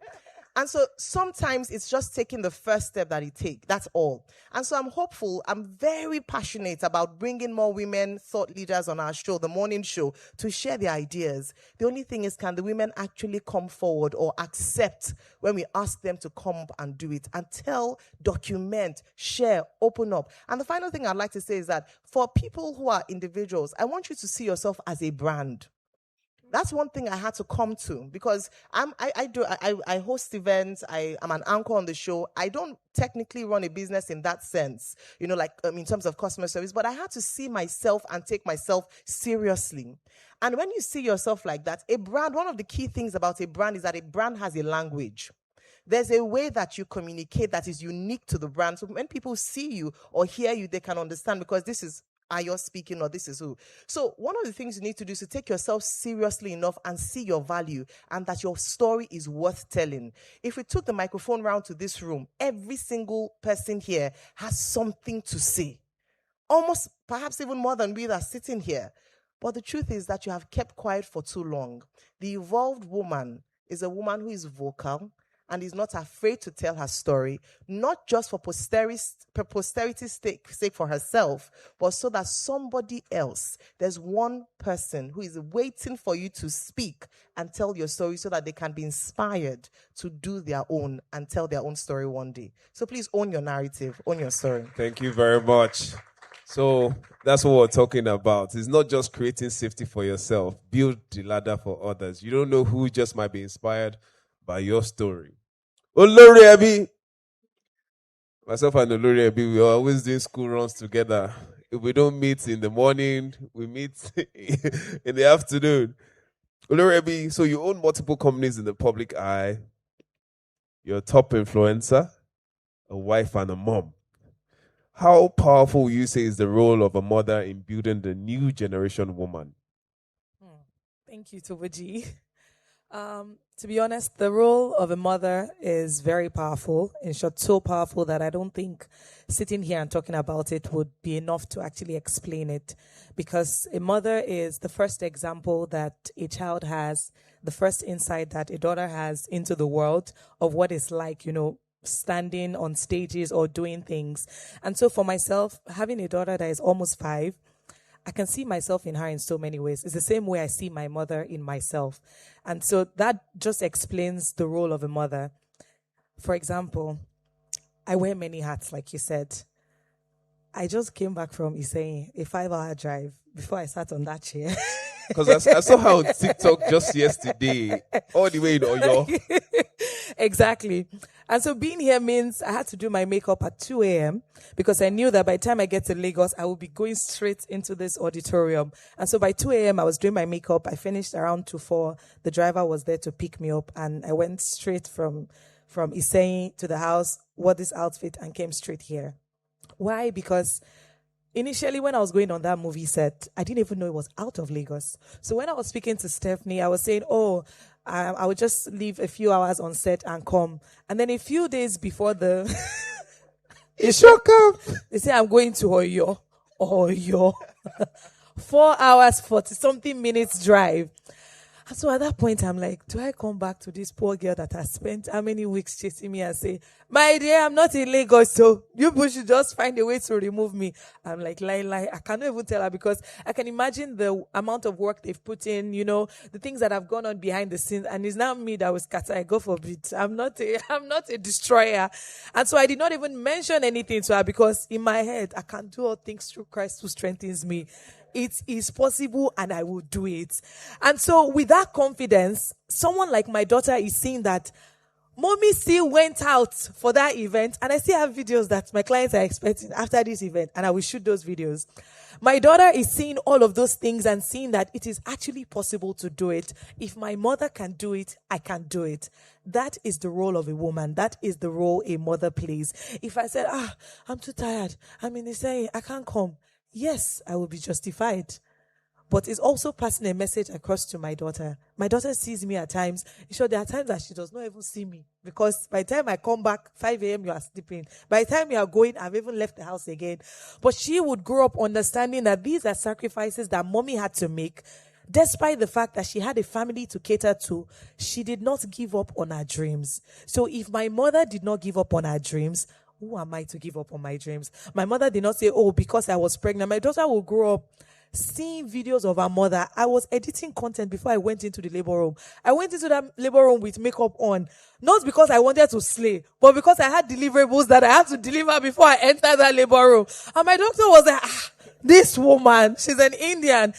And so sometimes it's just taking the first step that it takes. That's all. And so I'm hopeful. I'm very passionate about bringing more women thought leaders on our show, the morning show, to share their ideas. The only thing is, can the women actually come forward or accept when we ask them to come up and do it and tell, document, share, open up. And the final thing I'd like to say is that for people who are individuals, I want you to see yourself as a brand. That's one thing I had to come to because I host events. I'm an anchor on the show. I don't technically run a business in that sense, in terms of customer service, but I had to see myself and take myself seriously. And when you see yourself like that, a brand, one of the key things about a brand is that a brand has a language. There's a way that you communicate that is unique to the brand. So when people see you or hear you, they can understand because this is Ayo speaking or this is who. So one of the things you need to do is to take yourself seriously enough and see your value and that your story is worth telling. If we took the microphone round to this room, every single person here has something to say. Almost, perhaps even more than we that are sitting here. But the truth is that you have kept quiet for too long. The evolved woman is a woman who is vocal and is not afraid to tell her story, not just for posterity's sake for herself, but so that somebody else, there's one person who is waiting for you to speak and tell your story so that they can be inspired to do their own and tell their own story one day. So please own your narrative, own your story. Thank you very much. So that's what we're talking about. It's not just creating safety for yourself. Build the ladder for others. You don't know who just might be inspired by your story. Olori Abi. Myself and Olori Abi, we are always doing school runs together. If we don't meet in the morning, we meet in the afternoon. Olori Abi, so you own multiple companies in the public eye. You're a top influencer, a wife and a mom. How powerful would you say is the role of a mother in building the new generation woman? Thank you, Tobi. To be honest, the role of a mother is very powerful. In short, so powerful that I don't think sitting here and talking about it would be enough to actually explain it. Because a mother is the first example that a child has, the first insight that a daughter has into the world of what it's like, standing on stages or doing things. And so for myself, having a daughter that is almost 5, I can see myself in her in so many ways. It's the same way I see my mother in myself. And so that just explains the role of a mother. For example, I wear many hats, like you said. I just came back from Ise, a 5-hour drive, before I sat on that chair. Because I saw her on TikTok just yesterday, all the way in Oyo. Exactly. And so being here means I had to do my makeup at 2 a.m. because I knew that by the time I get to Lagos, I will be going straight into this auditorium. And so by 2 a.m., I was doing my makeup. I finished around 2:04. The driver was there to pick me up, and I went straight from Ise to the house, wore this outfit, and came straight here. Why? Because initially, when I was going on that movie set, I didn't even know it was out of Lagos. So when I was speaking to Stephanie, I was saying, I would just leave a few hours on set and come. And then a few days before it shook up. They say, I'm going to Oyo. 4 hours, 40-something minutes drive. And so at that point, I'm like, do I come back to this poor girl that has spent how many weeks chasing me and say, my dear, I'm not in Lagos, so you should just find a way to remove me. I'm like, lie. I cannot even tell her because I can imagine the amount of work they've put in, the things that have gone on behind the scenes. And it's not me that was scatter. I go for it. I'm not a destroyer. And so I did not even mention anything to her because in my head, I can do all things through Christ who strengthens me. It is possible and I will do it. And so with that confidence, someone like my daughter is seeing that mommy still went out for that event, and I still have videos that my clients are expecting after this event, and I will shoot those videos. My daughter is seeing all of those things and seeing that it is actually possible to do it. If my mother can do it, I can do it. That is the role of a woman. That is the role a mother plays. If I said, I'm too tired, I'm in the saying, I can't come. Yes, I will be justified. But it's also passing a message across to my daughter. My daughter sees me at times. Sure, there are times that she does not even see me. Because by the time I come back, 5 a.m., you are sleeping. By the time you are going, I've even left the house again. But she would grow up understanding that these are sacrifices that mommy had to make. Despite the fact that she had a family to cater to, she did not give up on her dreams. So if my mother did not give up on her dreams, who am I to give up on my dreams? My mother did not say, because I was pregnant. My daughter will grow up seeing videos of her mother. I was editing content before I went into the labor room. I went into that labor room with makeup on, not because I wanted to slay, but because I had deliverables that I had to deliver before I entered that labor room. And my doctor was like, this woman, she's an Indian.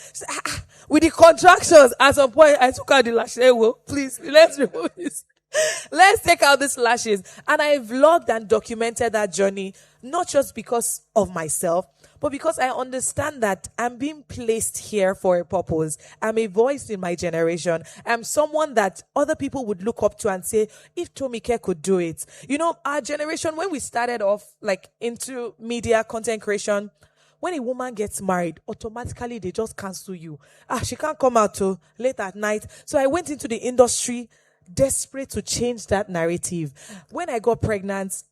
With the contractions, at some point, I took out the lashes. Please, let's remove this. Let's take out these lashes. And I vlogged and documented that journey, not just because of myself, but because I understand that I'm being placed here for a purpose. I'm a voice in my generation. I'm someone that other people would look up to and say, if Tomike could do it. Our generation, when we started off into media content creation, when a woman gets married, automatically they just cancel you. She can't come out till late at night. So I went into the industry desperate to change that narrative. When I got pregnant,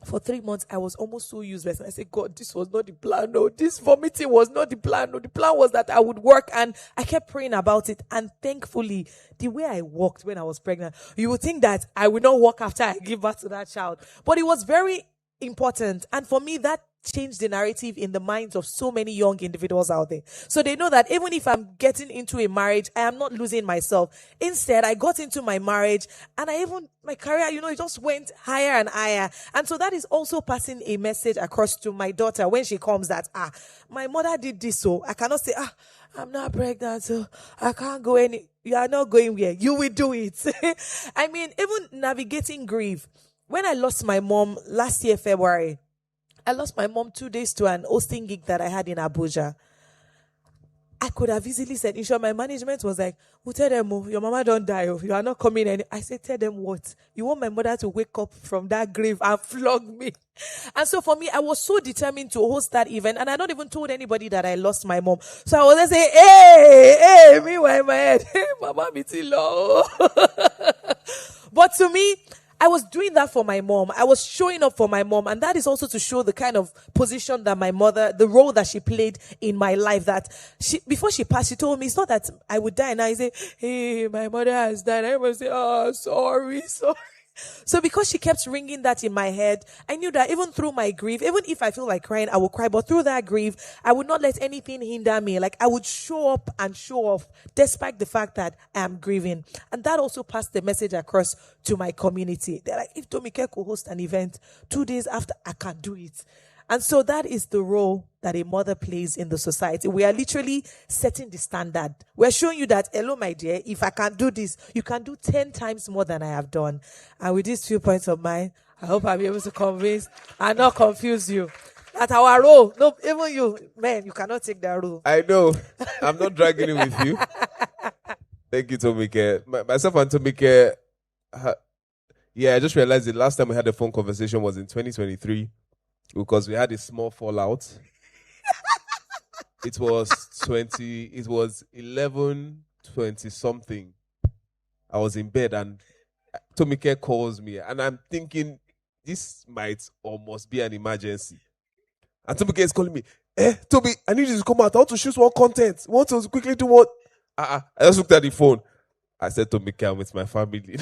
For 3 months, I was almost so useless. I said, God, this was not the plan. No, this vomiting was not the plan. No, the plan was that I would work, and I kept praying about it. And thankfully, the way I walked when I was pregnant, you would think that I would not walk after I give birth to that child. But it was very important. And for me, that changed the narrative in the minds of so many young individuals out there. So they know that even if I'm getting into a marriage, I am not losing myself. Instead, I got into my marriage, and my career, it just went higher and higher. And so that is also passing a message across to my daughter when she comes that, my mother did this, so I cannot say, I'm not pregnant, so I can't go you are not going where. You will do it. I mean, even navigating grief. When I lost my mom last year, February, I lost my mom 2 days to an hosting gig that I had in Abuja. I could have easily said, in short, my management was like, we'll tell them, your mama don't die, you are not coming in. I said, tell them what? You want my mother to wake up from that grave and flog me? And so for me, I was so determined to host that event, and I not even told anybody that I lost my mom. So I was just saying, hey, meanwhile in my head, mama, me too low. But to me, I was doing that for my mom. I was showing up for my mom. And that is also to show the kind of position that my mother, the role that she played in my life, that before she passed, she told me, it's not that I would die. And I say, hey, my mother has died. I would say, oh, sorry. So because she kept ringing that in my head, I knew that even through my grief, even if I feel like crying, I will cry. But through that grief, I would not let anything hinder me. Like, I would show up and show off despite the fact that I am grieving. And that also passed the message across to my community. They're like, if Tomike could host an event 2 days after, I can do it. And so that is the role that a mother plays in the society. We are literally setting the standard. We're showing you that, hello, my dear, if I can do this, you can do 10 times more than I have done. And with these few points of mine, I hope I'll be able to convince and not confuse you. At our role, no, even you, man, you cannot take that role. I know. I'm not dragging it with you. Thank you, Tomike. Myself and Tomike, I just realized the last time we had a phone conversation was in 2023. Because we had a small fallout. It was 11:20 something. I was in bed and Tomike calls me and I'm thinking this might or must be an emergency. And Tomike is calling me, Tobi, I need you to come out. I want to shoot one content. I want to quickly do what? I just looked at the phone. I said, Tomike, I'm with my family.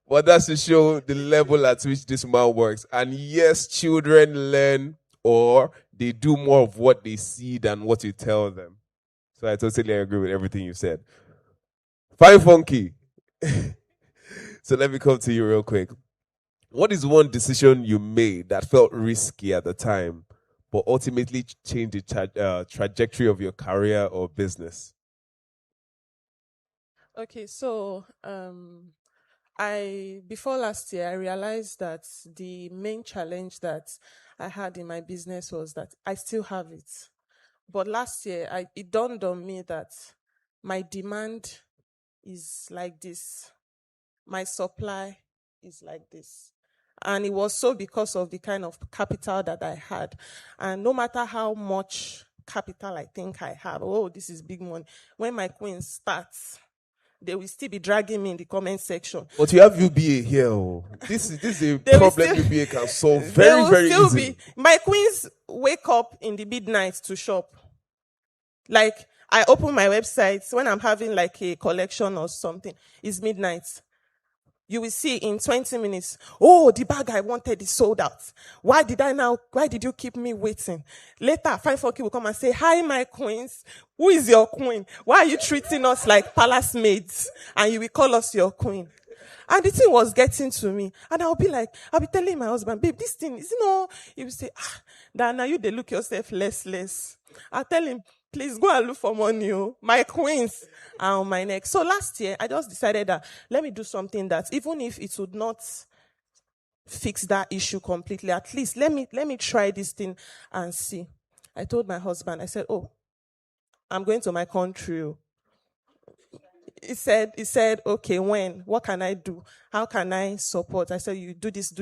But that's to show the level at which this man works. And yes, children learn or they do more of what they see than what you tell them. So I totally agree with everything you said. Fine, Funky. So let me come to you real quick. What is one decision you made that felt risky at the time, but ultimately changed the trajectory of your career or business? Okay, so before last year, I realized that the main challenge that I had in my business was that I still have it. But last year, it dawned on me that my demand is like this. My supply is like this. And it was so because of the kind of capital that I had. And no matter how much capital I think I have, this is big money. When my queen starts, they will still be dragging me in the comment section. But you have UBA here. This is a problem UBA can solve very, very easily. My queens wake up in the midnight to shop. Like, I open my website when I'm having like a collection or something. It's midnight. You will see in 20 minutes, the bag I wanted is sold out. Why did you keep me waiting? Later, 5 will come and say, hi, my queens. Who is your queen? Why are you treating us like palace maids? And you will call us your queen. And the thing was getting to me. And I'll be telling my husband, babe, this thing is, he will say, Dana, they look yourself less. I'll tell him, please go and look for money. My queens are on my neck. So last year, I just decided that let me do something that even if it would not fix that issue completely, at least let me try this thing and see. I told my husband, I said, I'm going to my country. He said, okay, when? What can I do? How can I support? I said, you do this.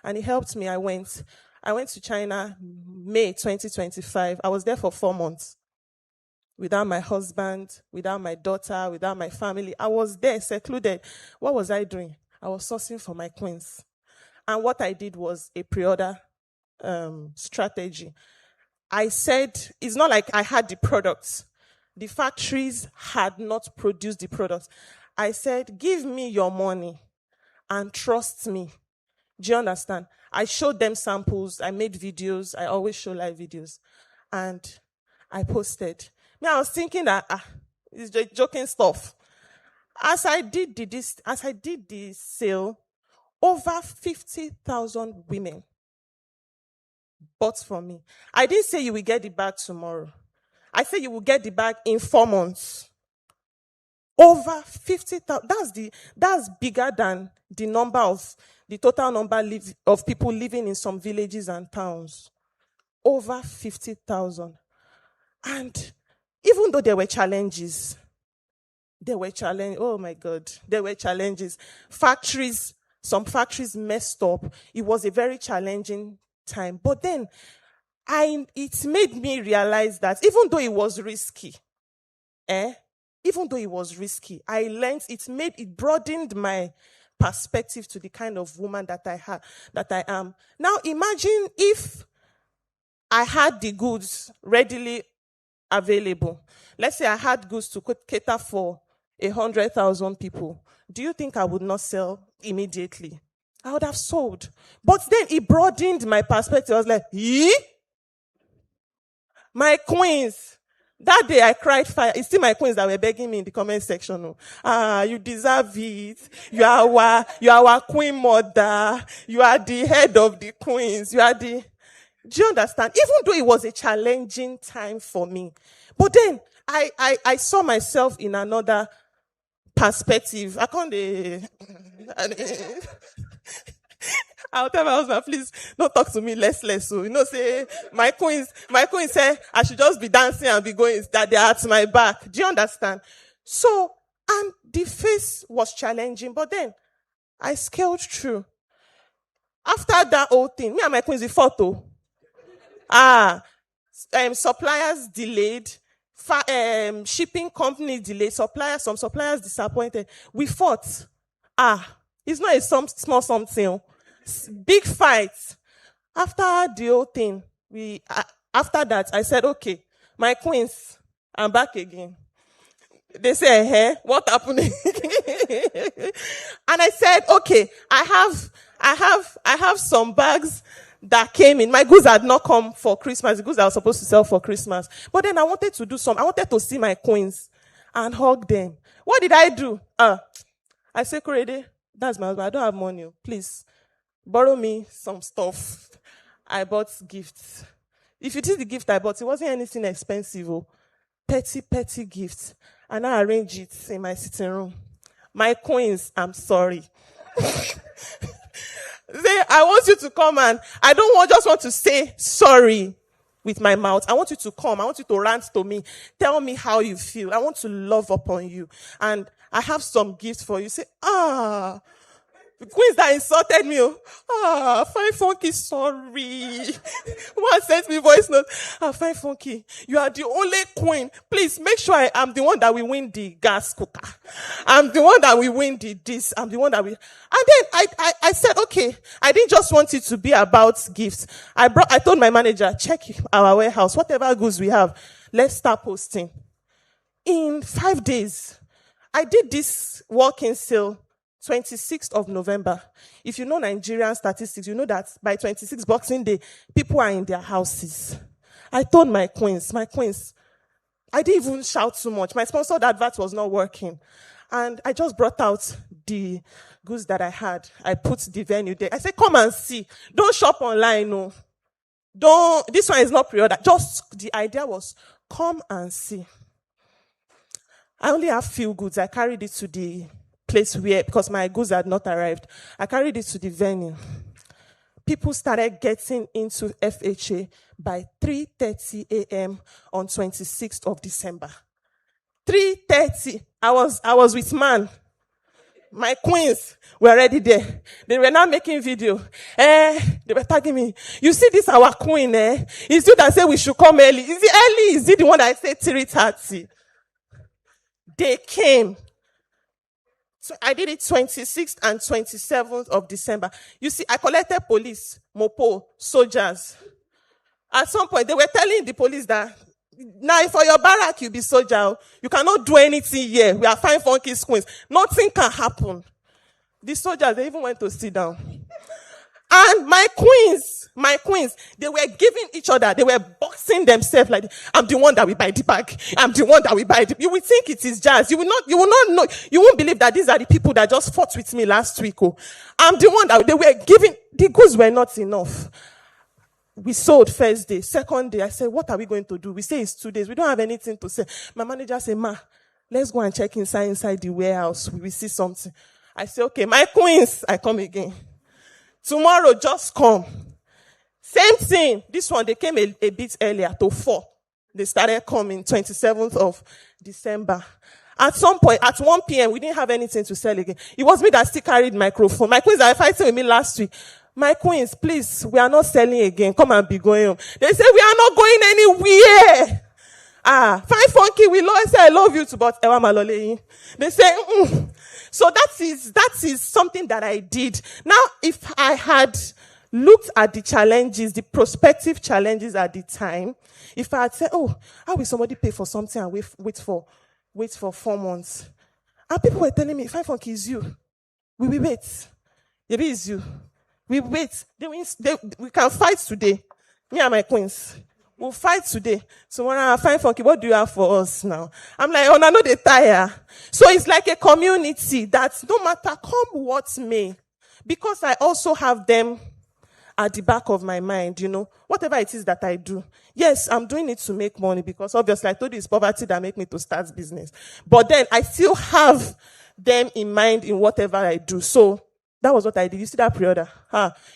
And he helped me. I went to China May 2025. I was there for 4 months. Without my husband, without my daughter, without my family. I was there, secluded. What was I doing? I was sourcing for my queens. And what I did was a pre-order strategy. I said, it's not like I had the products. The factories had not produced the products. I said, give me your money and trust me. Do you understand? I showed them samples. I made videos. I always show live videos. And I posted. I was thinking that it's just joking stuff. As I did the sale, over 50,000 women bought from me. I didn't say you will get the bag tomorrow. I said you will get the bag in 4 months. Over 50,000. That's bigger than the total number of people living in some villages and towns. Over 50,000. And even though there were challenges, oh my God, there were challenges. Some factories messed up. It was a very challenging time. But then, it made me realize that even though it was risky, I learned it broadened my perspective to the kind of woman that I am. Now imagine if I had the goods readily available. Let's say I had goods to cater for 100,000 people. Do you think I would not sell immediately? I would have sold. But then it broadened my perspective. I was like, my queens. That day I cried fire. It's still my queens that were begging me in the comment section. You deserve it. You are our queen mother. You are the head of the queens. Do you understand? Even though it was a challenging time for me. But then I saw myself in another perspective. I'll tell my husband, please don't talk to me less. So, say, my queens say I should just be dancing and be going, that they are at my back. Do you understand? So, and the phase was challenging, but then I scaled through. After that whole thing, me and my queens, we fought though. Suppliers delayed, shipping companies delayed, some suppliers disappointed. We fought. It's not a small something. Big fight. After the whole thing, after that, I said, okay, my queens, I'm back again. They say, hey, what happened? And I said, okay, I have some bags that came in. My goods had not come for Christmas. The goods I was supposed to sell for Christmas. But then I wanted to do I wanted to see my queens and hug them. What did I do? I said, Korede, that's my husband. I don't have money. Please, borrow me some stuff. I bought gifts. If you see the gift I bought, it wasn't anything expensive. Petty gifts. And I arranged it in my sitting room. My queens, I'm sorry. I want you to come and I don't just want to say sorry with my mouth. I want you to come. I want you to rant to me. Tell me how you feel. I want to love upon you. And I have some gifts for you. Say, the queens that insulted me. Fine Funky, sorry. One sent me voice note. Fine Funky, you are the only queen. Please make sure I am the one that will win the gas cooker. I'm the one that will win this. I'm the one that will. And then I said, okay, I didn't just want it to be about gifts. I told my manager, check our warehouse, whatever goods we have, let's start posting. In 5 days, I did this walk-in sale 26th of November. If you know Nigerian statistics, you know that by 26th Boxing Day, people are in their houses. I told my queens, I didn't even shout too much. My sponsored advert was not working. And I just brought out the goods that I had. I put the venue there. I said, come and see. Don't shop online, no. This one is not pre-order. Just the idea was, come and see. I only have few goods. I carried it to the place because my goods had not arrived. I carried it to the venue. People started getting into FHA by 3:30 a.m. on 26th of December. 3:30. I was with man. My queens were already there. They were now making video. They were tagging me. You see this our queen, It's you that say we should come early. Is it early? Is it the one that said 3:30? They came. I did it 26th and 27th of December. You see, I collected police, mopo, soldiers. At some point, they were telling the police that, now for your barrack, you be soldier. You cannot do anything here. We are fine funky queens. Nothing can happen. The soldiers, they even went to sit down. And my queens, they were giving each other, they were boxing themselves like, I'm the one that will buy the bag. I'm the one that will buy the, you will think it is jazz. You will not know, you won't believe that these are the people that just fought with me last week. Oh, I'm the one that they were giving, the goods were not enough. We sold first day. Second day, I said, what are we going to do? We say it's 2 days. We don't have anything to say. My manager said, Ma, let's go and check inside the warehouse. We will see something. I say, okay, my queens, I come again. Tomorrow, just come. Same thing. This one, they came a bit earlier to 4. They started coming 27th of December. At some point, at 1 p.m., we didn't have anything to sell again. It was me that still carried microphone. My queens are fighting with me last week. My queens, please, we are not selling again. Come and be going home. They say we are not going anywhere. Fine funky, we always say I love you too, but Ewa Malole. They say, So that is something that I did. Now, if I had looked at the challenges, the prospective challenges at the time, if I had said, oh, how will somebody pay for something and wait for 4 months? And people were telling me, fine funky is you. We will wait. It is you. We wait. We can fight today. Me and my queens. We'll fight today. Tomorrow, fine funky, what do you have for us now? I'm like, oh, no, they tire. So it's like a community that no matter come what may, because I also have them at the back of my mind, whatever it is that I do. Yes, I'm doing it to make money because obviously I told you it's poverty that make me to start business. But then I still have them in mind in whatever I do. So that was what I did. You see that pre-order?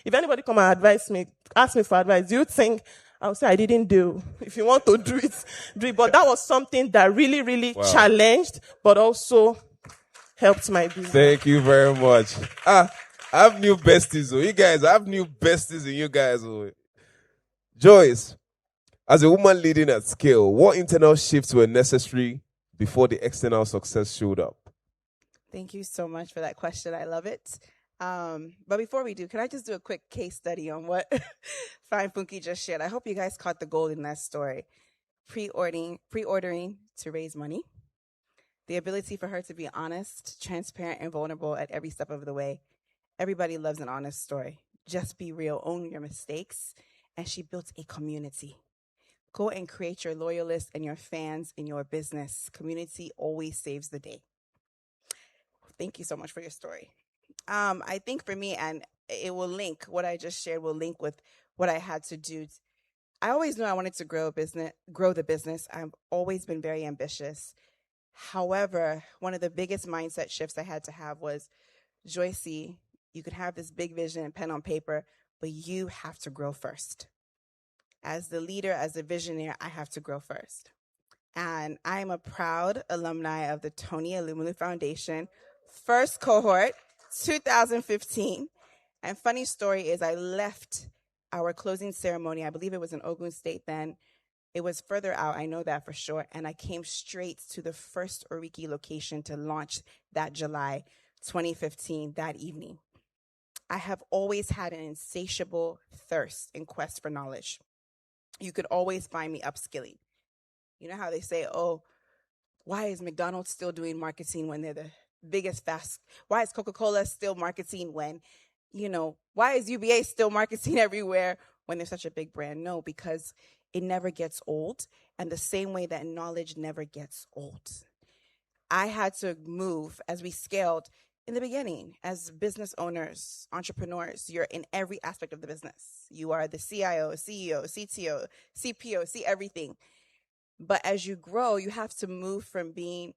If anybody come and ask me for advice, do you think I'll say I didn't do? If you want to do it, do it. But that was something that really, really challenged, but also helped my business. Thank you very much. I have new besties. You guys, I have new besties in you guys. Joyce, as a woman leading at scale, what internal shifts were necessary before the external success showed up? Thank you so much for that question. I love it. But before we do, can I just do a quick case study on what Fine Funky just shared? I hope you guys caught the gold in that story. Pre-ordering to raise money. The ability for her to be honest, transparent, and vulnerable at every step of the way. Everybody loves an honest story. Just be real, own your mistakes. And she built a community. Go and create your loyalists and your fans in your business. Community always saves the day. Thank you so much for your story. I think for me, and it will link, what I just shared will link with what I had to do. I always knew I wanted to grow the business. I've always been very ambitious. However, one of the biggest mindset shifts I had to have was, Joycee, you could have this big vision and pen on paper, but you have to grow first. As the leader, as the visionary, I have to grow first. And I am a proud alumni of the Tony Alumni Foundation, first cohort, 2015. And funny story is I left our closing ceremony, I believe it was in Ogun State then. It was further out, I know that for sure. And I came straight to the first Oriki location to launch that July 2015, that evening. I have always had an insatiable thirst and quest for knowledge. You could always find me upskilling. You know how they say, oh, why is McDonald's still doing marketing when they're the biggest why is Coca-Cola still marketing when, why is UBA still marketing everywhere when they're such a big brand? No, because it never gets old. And the same way that knowledge never gets old. I had to move as we scaled in the beginning as business owners, entrepreneurs. You're in every aspect of the business. You are the CIO, CEO, CTO, CPO, see everything. But as you grow, you have to move from being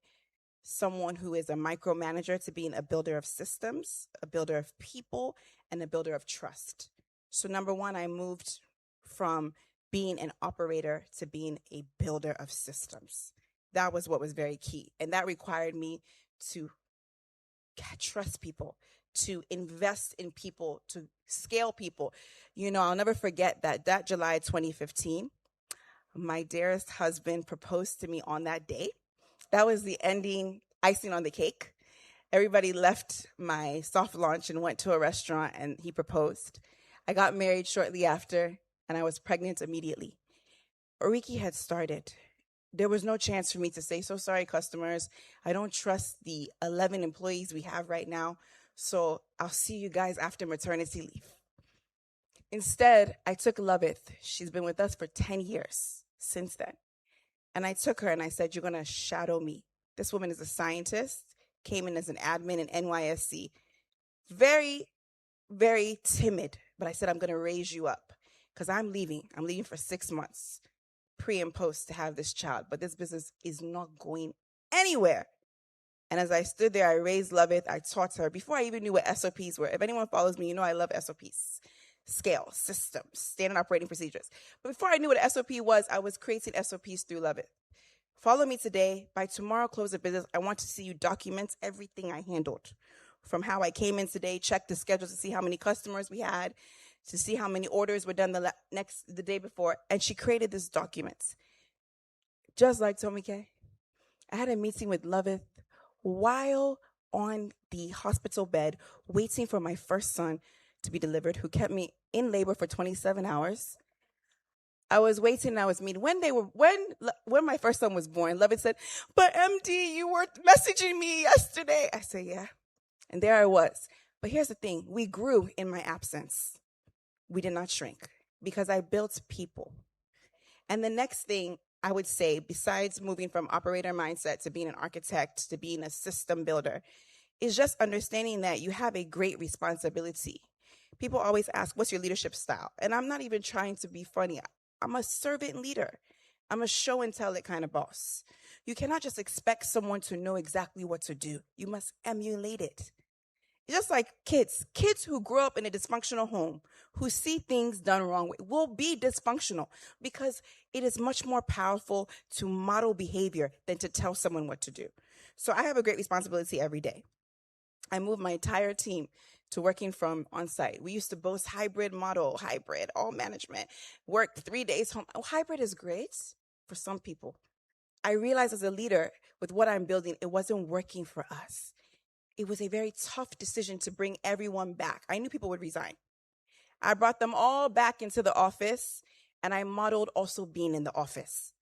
someone who is a micromanager to being a builder of systems, a builder of people, and a builder of trust. So number one, I moved from being an operator to being a builder of systems. That was what was very key. And that required me to trust people, to invest in people, to scale people. I'll never forget that July 2015, my dearest husband proposed to me on that day. That was the icing on the cake. Everybody left my soft launch and went to a restaurant, and he proposed. I got married shortly after, and I was pregnant immediately. Oriki had started. There was no chance for me to say, so sorry, customers. I don't trust the 11 employees we have right now, so I'll see you guys after maternity leave. Instead, I took Loveth. She's been with us for 10 years since then. And I took her and I said, you're going to shadow me. This woman is a scientist, came in as an admin in NYSC. Very, very timid. But I said, I'm going to raise you up because I'm leaving. I'm leaving for 6 months, pre and post, to have this child. But this business is not going anywhere. And as I stood there, I raised Loveth. I taught her before I even knew what SOPs were. If anyone follows me, you know I love SOPs. Scale, systems, standard operating procedures. But before I knew what an SOP was, I was creating SOPs through Loveth. Follow me today. By tomorrow, close of business, I want to see you document everything I handled. From how I came in today, check the schedule to see how many customers we had, to see how many orders were done the day before. And she created this document. Just like Tomike, I had a meeting with Loveth while on the hospital bed, waiting for my first son to be delivered, who kept me in labor for 27 hours. I was waiting, I was meeting. When my first son was born, Loveth said, but MD, you were messaging me yesterday. I said, yeah. And there I was. But here's the thing. We grew in my absence. We did not shrink because I built people. And the next thing I would say, besides moving from operator mindset to being an architect, to being a system builder, is just understanding that you have a great responsibility. People always ask, what's your leadership style? And I'm not even trying to be funny. I'm a servant leader. I'm a show and tell it kind of boss. You cannot just expect someone to know exactly what to do. You must emulate it. Just like kids who grow up in a dysfunctional home, who see things done wrong, will be dysfunctional because it is much more powerful to model behavior than to tell someone what to do. So I have a great responsibility every day. I moved my entire team to working from on-site. We used to boast hybrid model, hybrid, all management, work 3 days home. Oh, hybrid is great for some people. I realized as a leader, with what I'm building, it wasn't working for us. It was a very tough decision to bring everyone back. I knew people would resign. I brought them all back into the office, and I modeled also being in the office.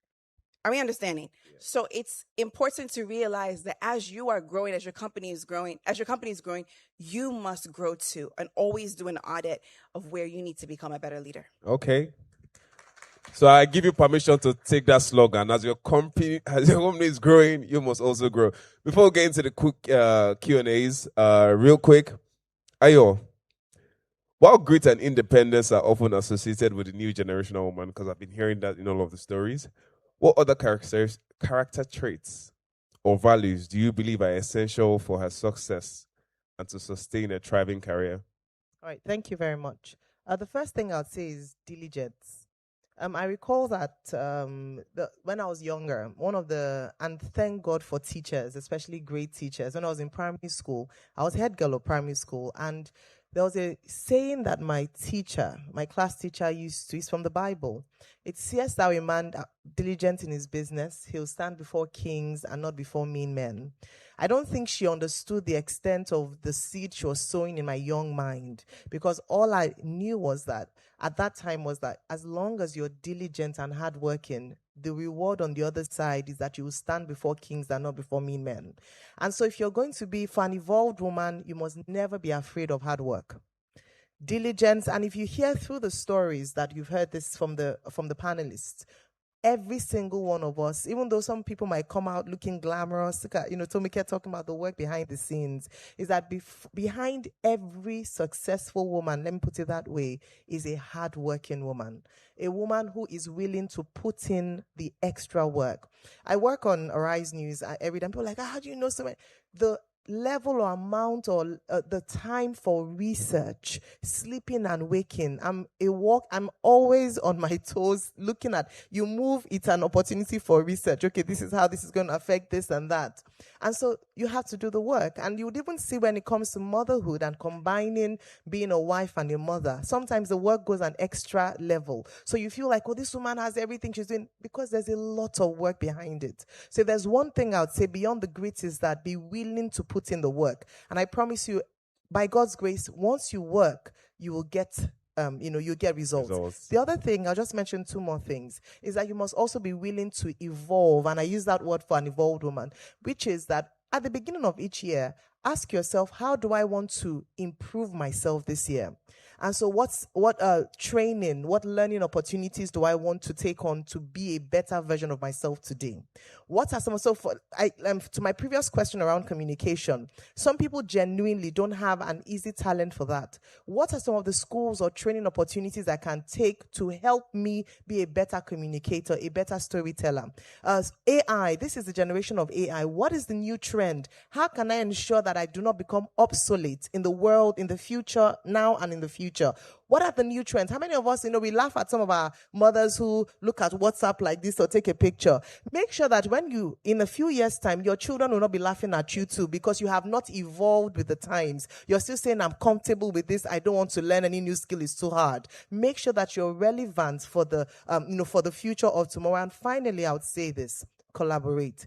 Are we understanding? Yeah. So it's important to realize that as you are growing, as your company is growing, you must grow too, and always do an audit of where you need to become a better leader. Okay. So I give you permission to take that slogan. As your company is growing, you must also grow. Before we get into the quick Q&As, real quick, Ayo, while grit and independence are often associated with the new generation of woman, because I've been hearing that in all of the stories, what other character traits or values do you believe are essential for her success and to sustain a thriving career? All right, thank you very much. The first thing I'd say is diligence. I recall that when I was younger, and thank God for teachers, especially great teachers. When I was in primary school, I was head girl of primary school, and there was a saying that my class teacher used to, it's from the Bible. It says that a man diligent in his business, he'll stand before kings and not before mean men. I don't think she understood the extent of the seed she was sowing in my young mind, because all I knew was that at that time was that as long as you're diligent and hardworking, the reward on the other side is that you will stand before kings and not before mean men. And so if you're going to be, for an evolved woman, you must never be afraid of hard work. Diligence, and if you hear through the stories that you've heard this from the panelists, every single one of us, even though some people might come out looking glamorous, Tomike talking about the work behind the scenes, is that behind every successful woman, let me put it that way, is a hardworking woman. A woman who is willing to put in the extra work. I work on Arise News every day. People are like, how do you know so many? The level or amount or the time for research, sleeping and waking. I'm always on my toes looking at, you move, it's an opportunity for research. Okay, this is how this is going to affect this and that. And so you have to do the work. And you would even see when it comes to motherhood and combining being a wife and a mother, sometimes the work goes an extra level. So you feel like, this woman has everything she's doing, because there's a lot of work behind it. So if there's one thing I would say beyond the grit is that be willing to put put in the work. And I promise you, by God's grace, once you work, you will get you get results. The other thing, I'll just mention 2 more things, is that you must also be willing to evolve. And I use that word for an evolved woman, which is that at the beginning of each year, ask yourself, how do I want to improve myself this year? And so what training, what learning opportunities do I want to take on to be a better version of myself today? What are some, to my previous question around communication, some people genuinely don't have an easy talent for that. What are some of the schools or training opportunities I can take to help me be a better communicator, a better storyteller? AI, this is the generation of AI. What is the new trend? How can I ensure that I do not become obsolete in the world, in the future, now and in the future? What are the new trends? How many of us, we laugh at some of our mothers who look at WhatsApp like this or take a picture. Make sure that when you, in a few years' time, your children will not be laughing at you too, because you have not evolved with the times. You're still saying, I'm comfortable with this. I don't want to learn any new skill. It's too hard. Make sure that you're relevant for the, for the future of tomorrow. And finally, I would say this: collaborate.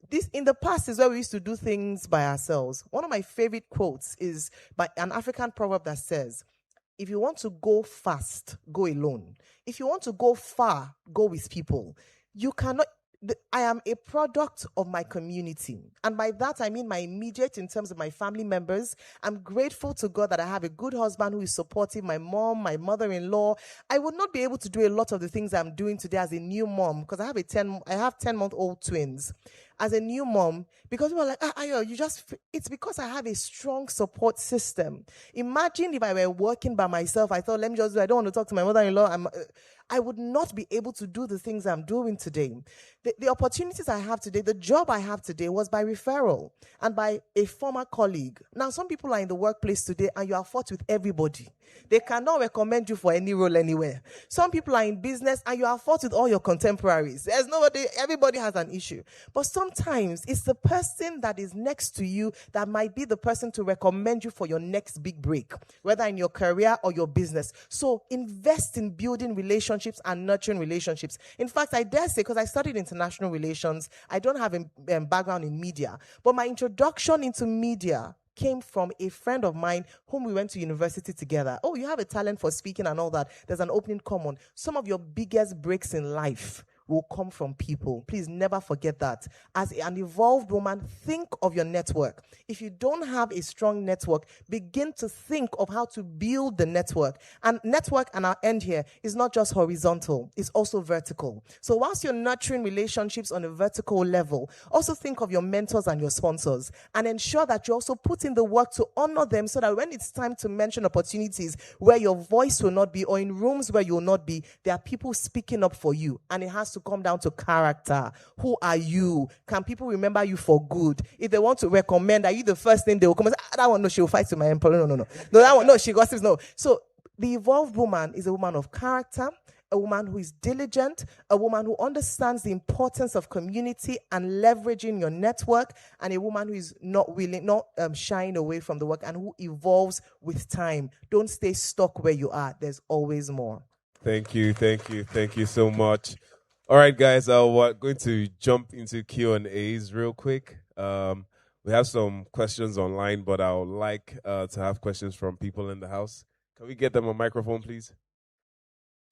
This, in the past, is where we used to do things by ourselves. One of my favorite quotes is by an African proverb that says, if you want to go fast, go alone. If you want to go far, go with people. You cannot. I am a product of my community. And by that, I mean my immediate, in terms of my family members. I'm grateful to God that I have a good husband who is supportive, my mom, my mother-in-law. I would not be able to do a lot of the things I'm doing today as a new mom, because I have 10-month-old twins. As a new mom, because we were like, Ayo, it's because I have a strong support system. Imagine if I were working by myself, I thought, I don't want to talk to my mother-in-law. I would not be able to do the things I'm doing today. The opportunities I have today, the job I have today was by referral and by a former colleague. Now, some people are in the workplace today and you are fought with everybody. They cannot recommend you for any role anywhere. Some people are in business and you are fought with all your contemporaries. Everybody has an issue. But sometimes it's the person that is next to you that might be the person to recommend you for your next big break, whether in your career or your business. So invest in building relationships and nurturing relationships. In fact, I dare say, because I studied international relations, I don't have a background in media, but my introduction into media came from a friend of mine whom we went to university together. Oh, you have a talent for speaking and all that. There's an opening common. Some of your biggest breaks in life will come from people. Please never forget that. As an evolved woman, think of your network. If you don't have a strong network, begin to think of how to build the network. And network, and I'll end here, is not just horizontal, it's also vertical. So whilst you're nurturing relationships on a vertical level, also think of your mentors and your sponsors and ensure that you also put in the work to honor them, so that when it's time to mention opportunities where your voice will not be, or in rooms where you will not be, there are people speaking up for you. And it has to come down to character. Who are you? Can people remember you for good? If they want to recommend, are you the first thing they will come and say, that one, no, she will fight with my employer. No, that one, no, she gossips, no. So the evolved woman is a woman of character, a woman who is diligent, a woman who understands the importance of community and leveraging your network, and a woman who is not shying away from the work and who evolves with time. Don't stay stuck where you are. There's always more. Thank you so much. All right, guys, we're going to jump into Q&As real quick. We have some questions online, but I would like to have questions from people in the house. Can we get them a microphone, please?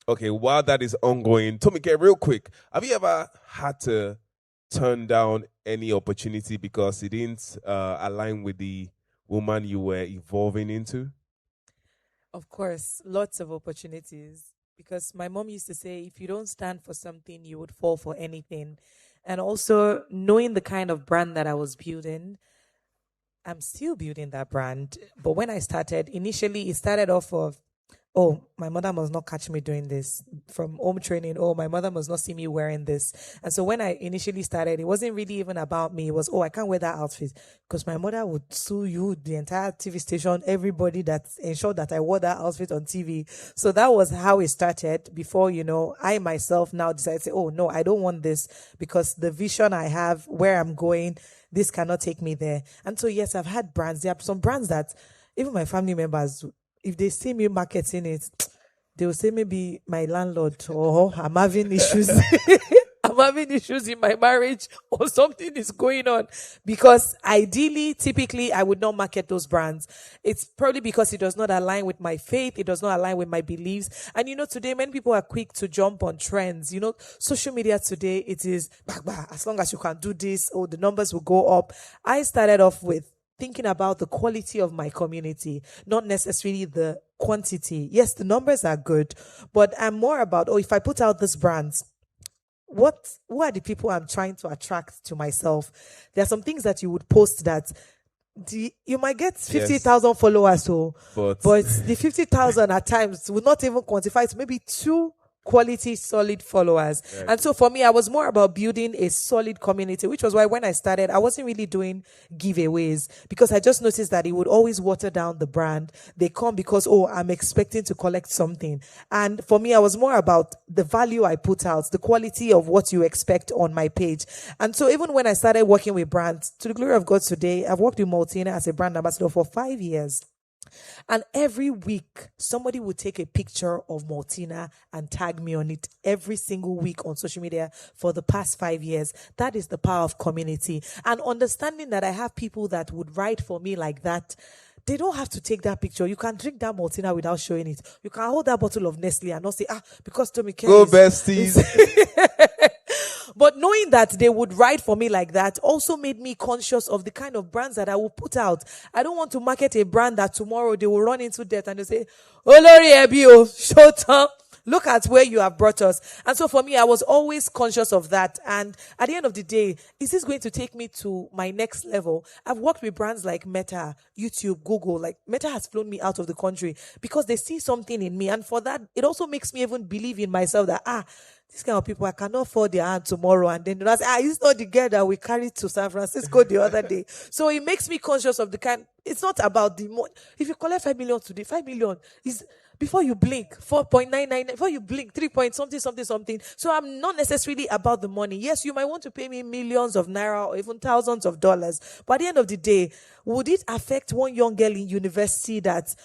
Okay, while that is ongoing, Tomike, real quick, have you ever had to turn down any opportunity because it didn't align with the woman you were evolving into? Of course, lots of opportunities. Because my mom used to say, if you don't stand for something, you would fall for anything. And also, knowing the kind of brand that I was building, I'm still building that brand. But when I started, initially, it started off of, oh, my mother must not catch me doing this. From home training, oh, my mother must not see me wearing this. And so when I initially started, it wasn't really even about me. It was, oh, I can't wear that outfit. Because my mother would sue you, the entire TV station, everybody that ensured that I wore that outfit on TV. So that was how it started before, I myself now decided to say, oh, no, I don't want this, because the vision I have, where I'm going, this cannot take me there. And so, yes, I've had brands. There are some brands that even my family members, if they see me marketing it, they will say maybe my landlord, or I'm having issues. I'm I'm having issues in my marriage or something is going on. Because ideally, typically, I would not market those brands. It's probably because it does not align with my faith. It does not align with my beliefs. And today many people are quick to jump on trends. Social media today, it is, as long as you can do this, the numbers will go up. I started off with thinking about the quality of my community, not necessarily the quantity. Yes, the numbers are good, but I'm more about, if I put out these brands, who are the people I'm trying to attract to myself? There are some things that you would post that you might get 50,000 followers, but the 50,000 at times will not even quantify it. Maybe two quality, solid followers. Right. And so for me, I was more about building a solid community, which was why when I started, I wasn't really doing giveaways because I just noticed that it would always water down the brand. They come because, I'm expecting to collect something. And for me, I was more about the value I put out, the quality of what you expect on my page. And so even when I started working with brands, to the glory of God today, I've worked with Maltina as a brand ambassador for 5 years. And every week, somebody would take a picture of Maltina and tag me on it every single week on social media for the past 5 years. That is the power of community. And understanding that I have people that would write for me like that. They don't have to take that picture. You can drink that Maltina without showing it. You can hold that bottle of Nestle and not say, because Tomike Go besties. But knowing that they would write for me like that also made me conscious of the kind of brands that I will put out. I don't want to market a brand that tomorrow they will run into debt and they say, Olori Ebio, Shota, look at where you have brought us. And so for me, I was always conscious of that. And at the end of the day, is this going to take me to my next level? I've worked with brands like Meta, YouTube, Google. Like Meta has flown me out of the country because they see something in me. And for that, it also makes me even believe in myself that, these kind of people, I cannot fall their hand tomorrow. And then I say, it's not the girl that we carried to San Francisco the other day. So it makes me conscious of the kind. It's not about the money. If you collect 5 million today, 5 million is before you blink, 4.99, before you blink, 3 point something. So I'm not necessarily about the money. Yes, you might want to pay me millions of naira or even thousands of dollars. But at the end of the day, would it affect one young girl in university that,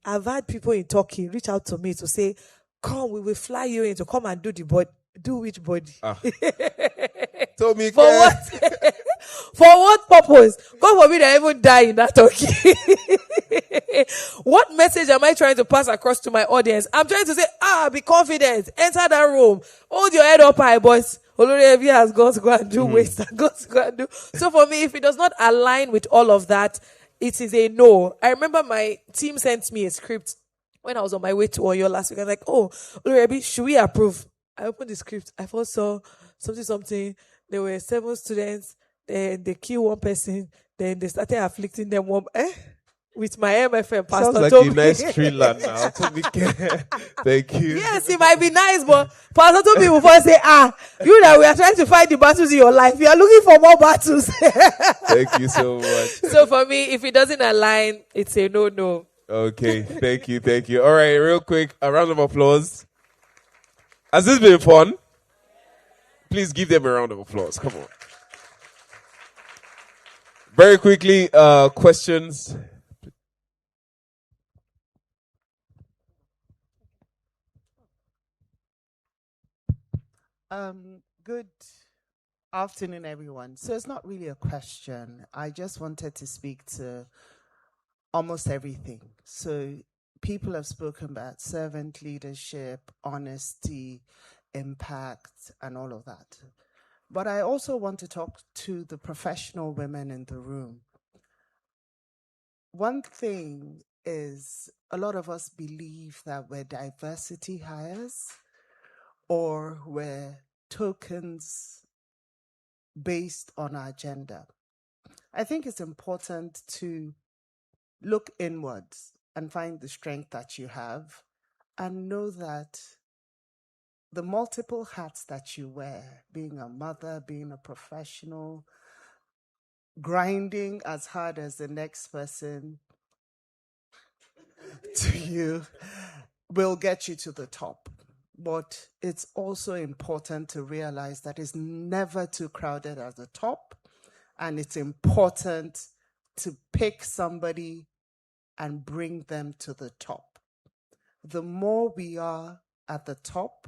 I've had people in Turkey reach out to me to say, come, we will fly you in to come and do the body. Do which body? Tomike. For what? For what purpose? God forbid I even die in that Turkey. What message am I trying to pass across to my audience? I'm trying to say, be confident. Enter that room. Hold your head up high, boys. Olori Evi has got to go and do waste and got to go and do. So for me, if it does not align with all of that, it is a no. I remember my team sent me a script when I was on my way to Oyo last week. I was like, Olori Evi, should we approve? I opened the script. I first saw something. There were 7 students. Then they killed one person. Then they started afflicting them with my MFM pastor. Sounds like Tobi. a nice thriller now. Tomike. Thank you. Yes, it might be nice, but Pastor Tobi will first say, you that we are trying to fight the battles in your life. You are looking for more battles. Thank you so much. So for me, if it doesn't align, it's a no. Okay, thank you. All right, real quick, a round of applause. Has this been fun? Please give them a round of applause. Come on. Very quickly, questions. Good afternoon, everyone. So it's not really a question. I just wanted to speak to almost everything. So people have spoken about servant leadership, honesty, impact, and all of that. But I also want to talk to the professional women in the room. One thing is a lot of us believe that we're diversity hires or we're tokens based on our gender. I think it's important to look inwards and find the strength that you have and know that the multiple hats that you wear, being a mother, being a professional, grinding as hard as the next person to you, will get you to the top. But it's also important to realize that it's never too crowded at the top, and it's important to pick somebody and bring them to the top. The more we are at the top,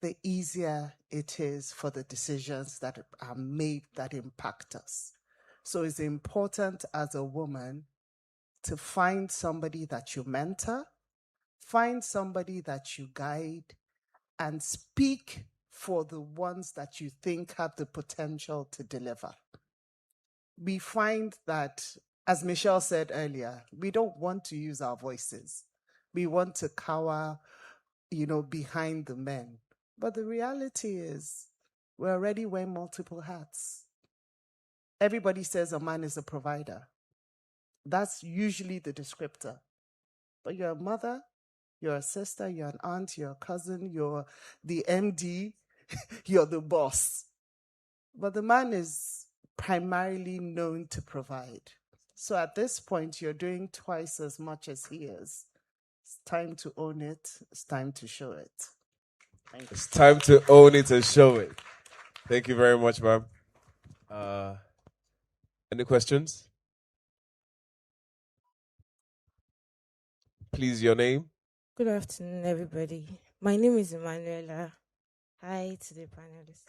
the easier it is for the decisions that are made that impact us. So it's important as a woman to find somebody that you mentor, find somebody that you guide, and speak for the ones that you think have the potential to deliver. We find that, as Michelle said earlier, we don't want to use our voices. We want to cower, behind the men. But the reality is, we're already wearing multiple hats. Everybody says a man is a provider. That's usually the descriptor. But you're a mother, you're a sister, you're an aunt, you're a cousin, you're the MD, you're the boss. But the man is primarily known to provide. So at this point, you're doing twice as much as he is. It's time to own it. It's time to show it. Thank you. It's time to own it and show it. Thank you very much, ma'am. Any questions? Please, your name? Good afternoon, everybody. My name is Emanuela. Hi to the panelists.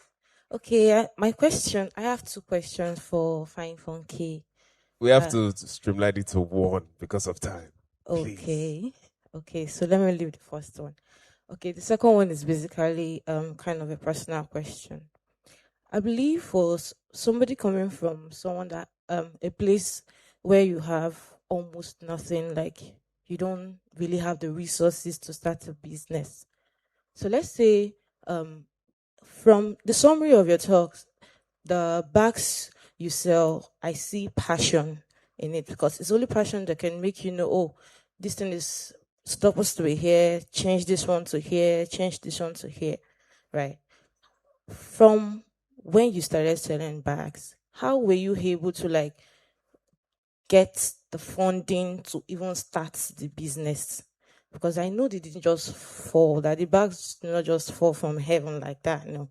Okay, my question, I have 2 questions for Fine Funky. We have to streamline it to one because of time. Please. Okay, so let me leave the first one. Okay, the second one is basically kind of a personal question. I believe for somebody coming from someone that a place where you have almost nothing, like you don't really have the resources to start a business. So let's say from the summary of your talks, the bags you sell, I see passion in it, because it's only passion that can make you know, oh, this thing is supposed to be here, change this one to here, change this one to here, right? From when you started selling bags, how were you able to get the funding to even start the business? Because I know they didn't just fall, that the bags did not just fall from heaven like that, no.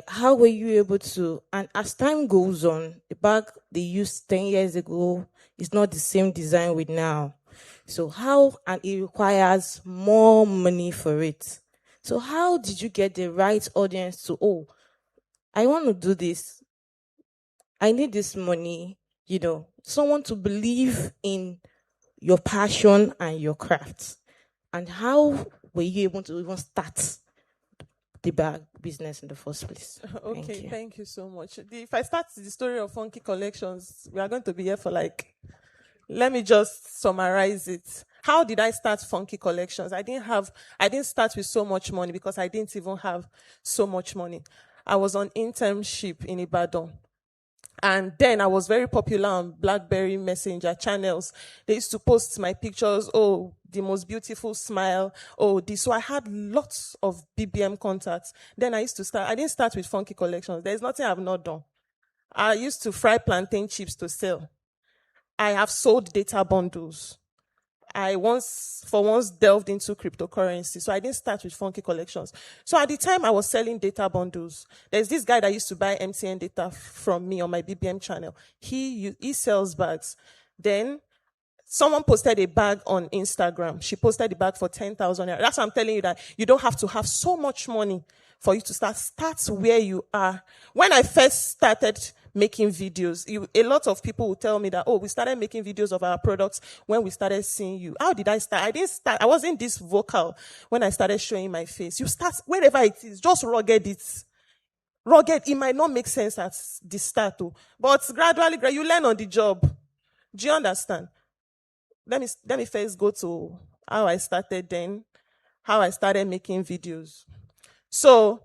How were you able to, and as time goes on, the bag they used 10 years ago is not the same design with now. So how, and it requires more money for it. So how did you get the right audience to, oh, I want to do this, I need this money, someone to believe in your passion and your craft? And how were you able to even start the bag business in the first place? Okay, thank you so much. If I start the story of Funky Collections, we are going to be here for let me just summarize it. How did I start Funky Collections? I didn't start with so much money because I didn't even have so much money. I was on internship in Ibadan. And then I was very popular on BlackBerry Messenger channels. They used to post my pictures, oh, the most beautiful smile, oh, this. So I had lots of BBM contacts. Then I didn't start with Funky Collections. There's nothing I've not done. I used to fry plantain chips to sell. I have sold data bundles. I once delved into cryptocurrency. So I didn't start with Funky Collections. So at the time I was selling data bundles, there's this guy that used to buy MTN data from me on my BBM channel. He sells bags. Then someone posted a bag on Instagram. She posted the bag for 10,000. That's why I'm telling you that you don't have to have so much money for you to start. Start where you are. When I first started making videos, a lot of people will tell me that, oh, we started making videos of our products when we started seeing you. How did I start? I wasn't this vocal when I started showing my face. You start wherever it is, just rugged it. Rugged, it might not make sense at the start, but gradually you learn on the job. Do you understand? Let me first go to how I started then, how I started making videos. So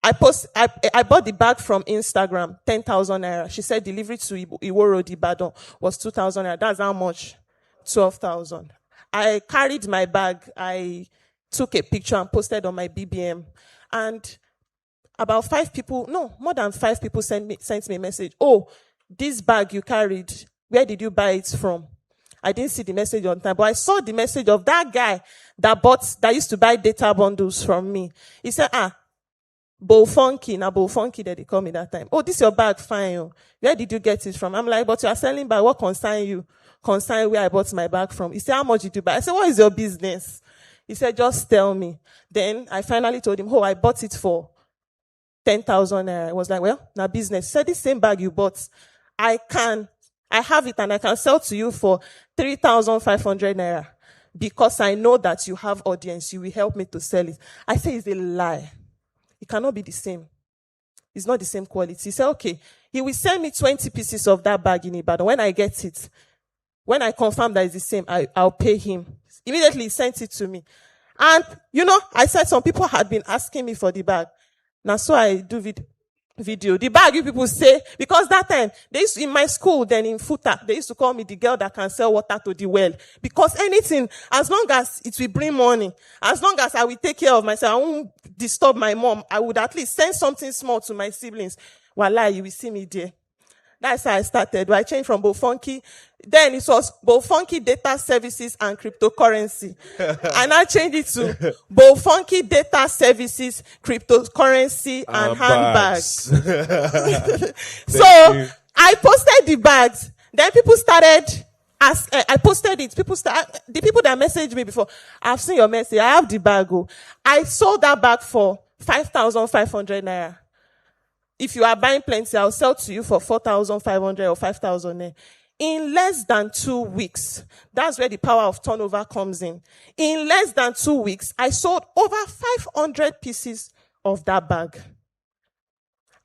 I bought the bag from Instagram, 10,000 naira. She said delivery to Iwo Road, Ibadan was 2,000 naira. That's how much? 12,000. I carried my bag. I took a picture and posted on my BBM. And about more than 5 people sent me a message. Oh, this bag you carried, where did you buy it from? I didn't see the message on time, but I saw the message of that guy that used to buy data bundles from me. He said, Funky that they call me that time. Oh, this is your bag, fine. Where did you get it from? I'm like, but you are selling bag. What concern you? Concern where I bought my bag from. He said, how much did you buy? I said, what is your business? He said, just tell me. Then I finally told him, oh, I bought it for 10,000 naira. I was like, well, now business. He said, this same bag you bought, I have it and I can sell to you for 3,500 naira because I know that you have audience. You will help me to sell it. I say it's a lie. It cannot be the same. It's not the same quality. He said, okay, he will send me 20 pieces of that bag in Ibadan. When I get it, when I confirm that it's the same, I'll pay him. Immediately he sent it to me. And, I said some people had been asking me for the bag. Now, so I do video. The bag, you people say, because that time, in my school, then in Futa, they used to call me the girl that can sell water to the well. Because anything, as long as it will bring money, as long as I will take care of myself, I won't disturb my mom, I would at least send something small to my siblings. Wallah, you will see me there. That's how I started. I changed from Bofunke. Then it was Bofunke Data Services and Cryptocurrency. And I changed it to Bofunke Data Services, Cryptocurrency, and handbags. So I posted the bags. Then people started I posted it. The people that messaged me before, I've seen your message. I have the bag. I sold that bag for 5,500 naira. If you are buying plenty, I'll sell to you for 4,500 or 5,000. In less than 2 weeks, that's where the power of turnover comes in. In less than 2 weeks, I sold over 500 pieces of that bag.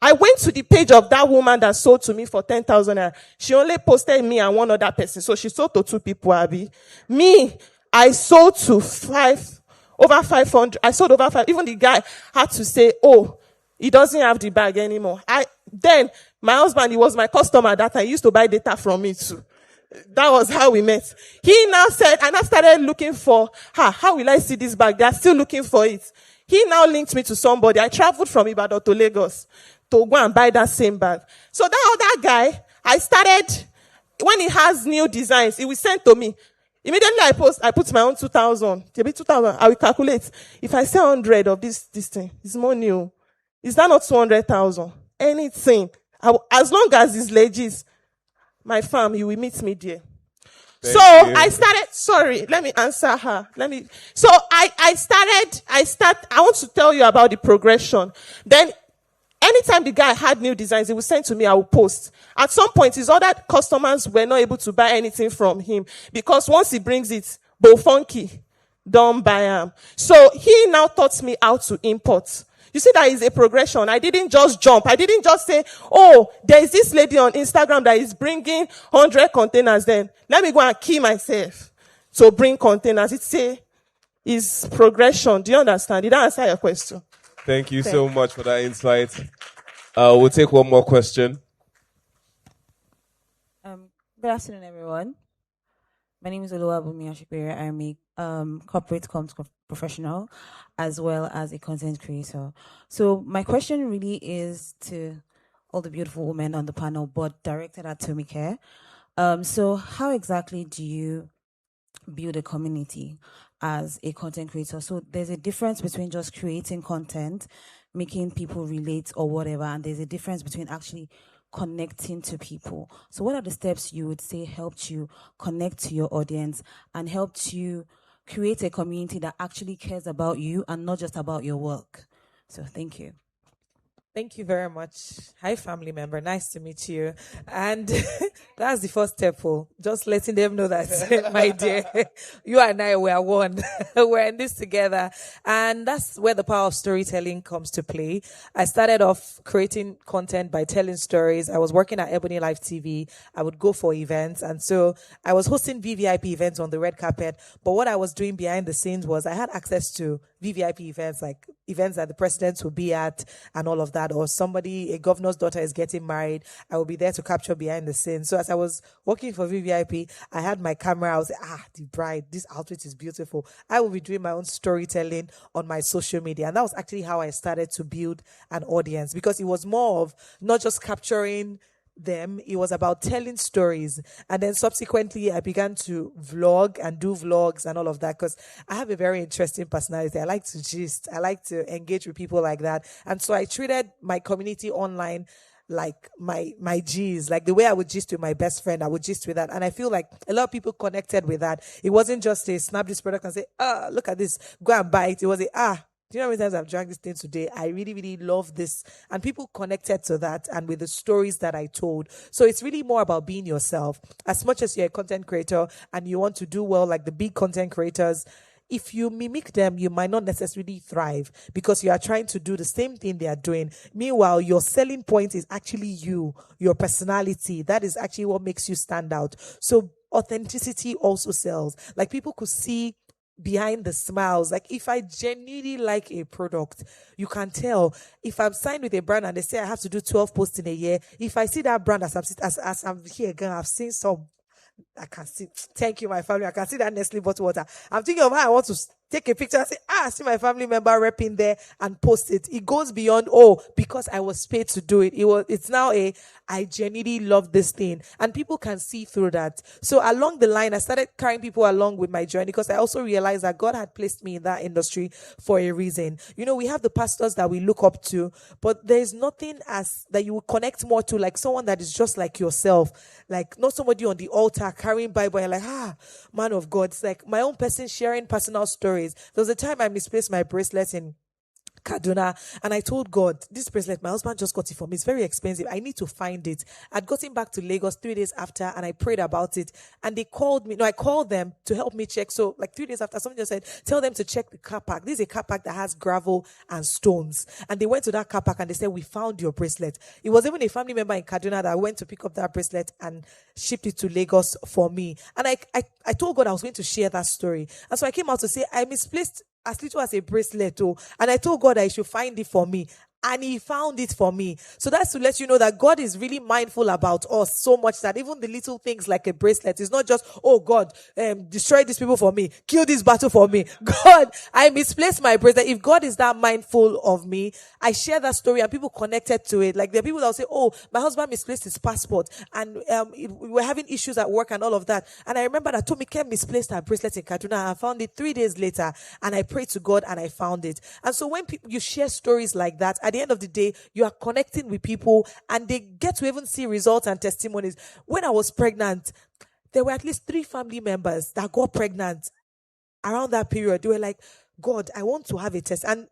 I went to the page of that woman that sold to me for 10,000. She only posted me and one other person. So she sold to 2 people, Abby. Me, I sold to over 500. I sold over 5. Even the guy had to say, oh, he doesn't have the bag anymore. Then my husband, he was my customer that time. He used to buy data from me too. That was how we met. He now said, and I started looking for, how will I see this bag? They are still looking for it. He now linked me to somebody. I traveled from Ibadan to Lagos to go and buy that same bag. So that other guy, I started, when he has new designs, he will send to me. Immediately I put my own 2,000. Maybe 2,000. I will calculate. If I sell 100 of this thing, it's more new. Is that not 200,000? Anything. As long as it's legit, my fam, you will meet me there. I started, let me answer her. I want to tell you about the progression. Then, anytime the guy had new designs, he would send to me, I would post. At some point, his other customers were not able to buy anything from him because once he brings it, Bofunke, don't buy him. So he now taught me how to import. You see, that is a progression. I didn't just jump. I didn't just say, oh, there is this lady on Instagram that is bringing 100 containers. Then let me go and kill myself to bring containers. It's progression. Do you understand? Did I answer your question? Thank you so much for that insight. We'll take one more question. Good afternoon, everyone. My name is Oluwabumi Ashikbere. I'm a corporate comms professional as well as a content creator. So my question really is to all the beautiful women on the panel, but directed at Tomike. So how exactly do you build a community as a content creator? So there's a difference between just creating content, making people relate or whatever, and there's a difference between actually connecting to people. So what are the steps you would say helped you connect to your audience and helped you create a community that actually cares about you and not just about your work? So thank you. Thank you very much. Hi, family member. Nice to meet you. And that's the first step, just letting them know that, my dear, you and I, we are one. We're in this together. And that's where the power of storytelling comes to play. I started off creating content by telling stories. I was working at Ebony Live TV. I would go for events. And so I was hosting VVIP events on the red carpet. But what I was doing behind the scenes was I had access to VVIP events, like events that the presidents would be at and all of that, or a governor's daughter is getting married. I will be there to capture behind the scenes. So as I was working for VVIP, I had my camera. I was like, the bride, this outfit is beautiful. I will be doing my own storytelling on my social media. And that was actually how I started to build an audience, because it was more of not just capturing them, it was about telling stories. And then subsequently I began to vlog and do vlogs and all of that, because I have a very interesting personality. I like to gist, I like to engage with people like that. And so I treated my community online like my G's, like the way I would gist with my best friend, I would gist with that. And I feel like a lot of people connected with that. It wasn't just a snap this product and say, look at this, go and buy it. It was do you know how many times I've drank this thing today? I really, really love this. And people connected to that and with the stories that I told. So it's really more about being yourself. As much as you're a content creator and you want to do well like the big content creators, if you mimic them, you might not necessarily thrive because you are trying to do the same thing they are doing. Meanwhile, your selling point is actually you, your personality. That is actually what makes you stand out. So authenticity also sells. Like people could see behind the smiles. Like if I genuinely like a product, you can tell. If I'm signed with a brand and they say I have to do 12 posts in a year, if I see that brand as I'm here again, I've seen some, I can see, thank you, my family. I can see that Nestle bottled water. I'm thinking of how I want to take a picture and say, see my family member repping there and post it. It goes beyond, because I was paid to do it. It's now I genuinely love this thing. And people can see through that. So along the line, I started carrying people along with my journey because I also realized that God had placed me in that industry for a reason. We have the pastors that we look up to, but there's nothing that you will connect more to like someone that is just like yourself. Like not somebody on the altar carrying Bible and like, man of God. It's like my own person sharing personal stories. There was a time I misplaced my bracelet in Kaduna, and I told God, this bracelet, my husband just got it for me. It's very expensive. I need to find it. I'd gotten back to Lagos 3 days after, and I prayed about it. And they called me. No, I called them to help me check. So, like 3 days after, someone just said, tell them to check the car park. This is a car park that has gravel and stones. And they went to that car park and they said, we found your bracelet. It was even a family member in Kaduna that went to pick up that bracelet and shipped it to Lagos for me. And I told God I was going to share that story. And so I came out to say, I misplaced as little as a bracelet, and I told God I should find it for me. And he found it for me. So that's to let you know that God is really mindful about us so much that even the little things like a bracelet is not just, God, destroy these people for me, kill this battle for me. God, I misplaced my bracelet. If God is that mindful of me, I share that story and people connected to it. Like there are people that will say, my husband misplaced his passport and we were having issues at work and all of that. And I remember that Tomike misplaced her bracelet in Kaduna and I found it 3 days later and I prayed to God and I found it. And so when you share stories like that, at the end of the day, you are connecting with people and they get to even see results and testimonies. When I was pregnant, there were at least 3 family members that got pregnant around that period. They were like, God, I want to have a test. And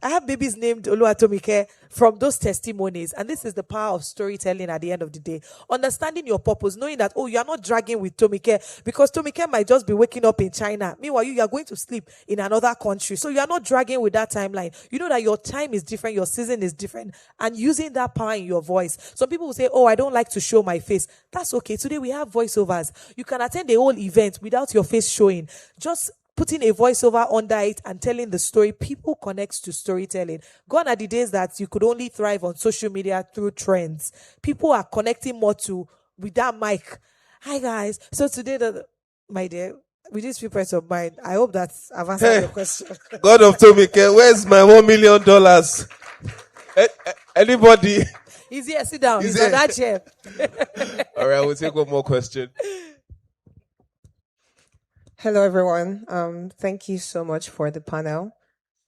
I have babies named Tomike from those testimonies. And this is the power of storytelling at the end of the day. Understanding your purpose, knowing that, you are not dragging with Tomike because Tomike might just be waking up in China. Meanwhile, you are going to sleep in another country. So you are not dragging with that timeline. You know that your time is different, your season is different, and using that power in your voice. Some people will say, I don't like to show my face. That's okay. Today we have voiceovers. You can attend a whole event without your face showing. Just putting a voiceover under it and telling the story. People connect to storytelling. Gone are the days that you could only thrive on social media through trends. People are connecting more with that mic. Hi guys. So today, my dear, with these few points of mine, I hope that I've answered your question. God of Tomike, where's my $1 million? Anybody? He's here. Sit down. He's on that chair. All right, we'll take one more question. Hello, everyone. Thank you so much for the panel.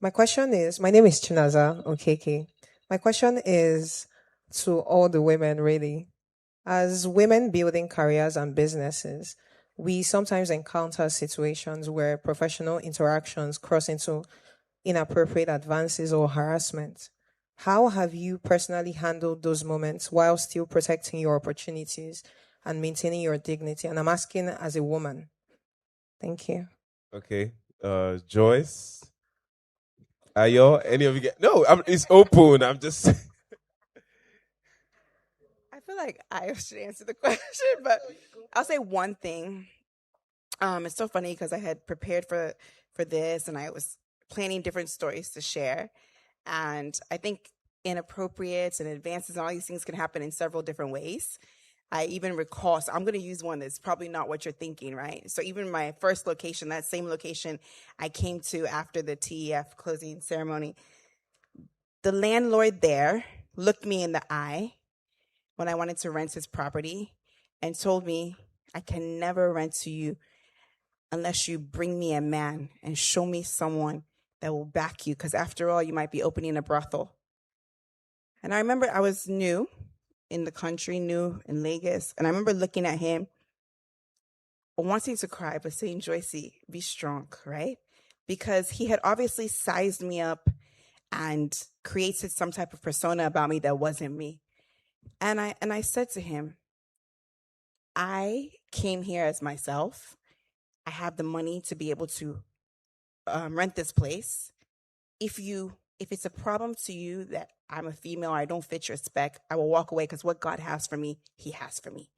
My name is Chinaza Okeke. My question is to all the women, really. As women building careers and businesses, we sometimes encounter situations where professional interactions cross into inappropriate advances or harassment. How have you personally handled those moments while still protecting your opportunities and maintaining your dignity? And I'm asking as a woman. Thank you. Okay. Joyce? Ayo? Any of you get? No, it's open. I'm just... I feel like I should answer the question, but I'll say one thing. It's so funny because I had prepared for this and I was planning different stories to share. And I think inappropriate and advances and all these things can happen in several different ways. I even recall, so I'm going to use one that's probably not what you're thinking, right? So even my first location, that same location I came to after the TEF closing ceremony, the landlord there looked me in the eye when I wanted to rent his property and told me, I can never rent to you unless you bring me a man and show me someone that will back you, because after all, you might be opening a brothel. And I remember I was new. in the country, new in Lagos. And I remember looking at him, wanting to cry, but saying, Joycee, be strong, right? Because he had obviously sized me up and created some type of persona about me that wasn't me. And I said to him, I came here as myself. I have the money to be able to rent this place. If it's a problem to you that I'm a female, I don't fit your spec, I will walk away, because what God has for me, he has for me.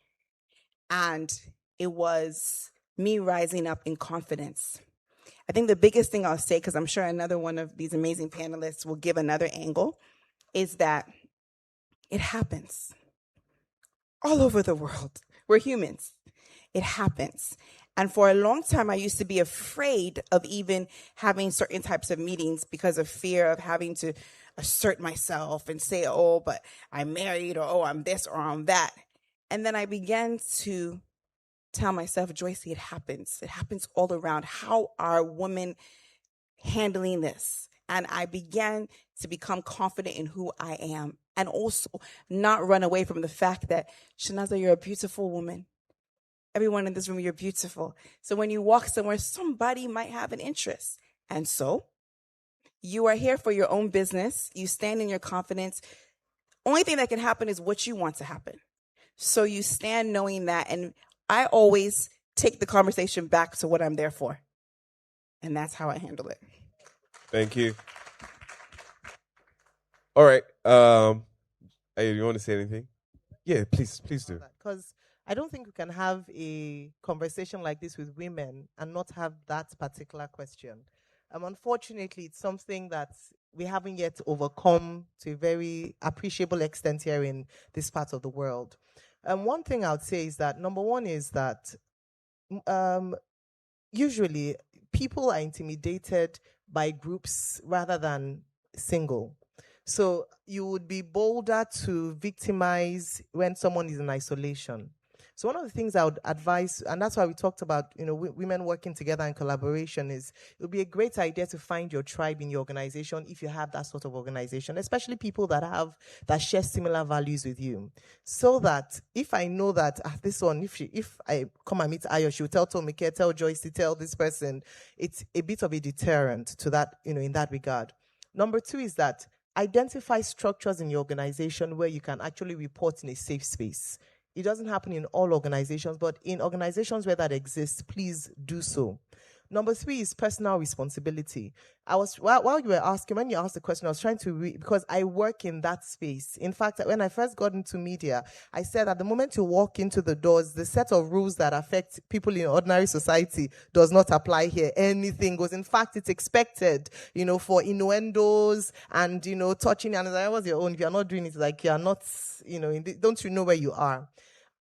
And it was me rising up in confidence. I think the biggest thing I'll say, because I'm sure another one of these amazing panelists will give another angle, is that it happens all over the world. We're humans. It happens. And for a long time, I used to be afraid of even having certain types of meetings because of fear of having to assert myself and say, oh, but I'm married, or oh, I'm this or I'm that. And then I began to tell myself, Joycee, it happens. It happens all around. How are women handling this? And I began to become confident in who I am, and also not run away from the fact that, Shanaza, you're a beautiful woman. Everyone in this room, you're beautiful. So when you walk somewhere, somebody might have an interest. And so you are here for your own business. You stand in your confidence. Only thing that can happen is what you want to happen. So you stand knowing that. And I always take the conversation back to what I'm there for. And that's how I handle it. Thank you. All right. Ayo, you want to say anything? Yeah, please do. Because I don't think we can have a conversation like this with women and not have that particular question. Unfortunately, it's something that we haven't yet overcome to a very appreciable extent here in this part of the world. One thing I would say is that, number one, is that usually people are intimidated by groups rather than single. So you would be bolder to victimize when someone is in isolation. So one of the things I would advise, and that's why we talked about, women working together in collaboration, is it would be a great idea to find your tribe in your organization if you have that sort of organization, especially people that share similar values with you. So that if I know that this one, if I come and meet Ayo, she will tell Tomike, tell Joycee, tell this person, it's a bit of a deterrent to that, in that regard. Number two is that identify structures in your organization where you can actually report in a safe space. It doesn't happen in all organizations, but in organizations where that exists, please do so. Number three is personal responsibility. While you were asking, when you asked the question, I was trying to read, because I work in that space. In fact, when I first got into media, I said at the moment you walk into the doors, the set of rules that affect people in ordinary society does not apply here. Anything goes. In fact, it's expected, for innuendos and, touching, and I was your own. If you're not doing it, like you're not, don't you know where you are?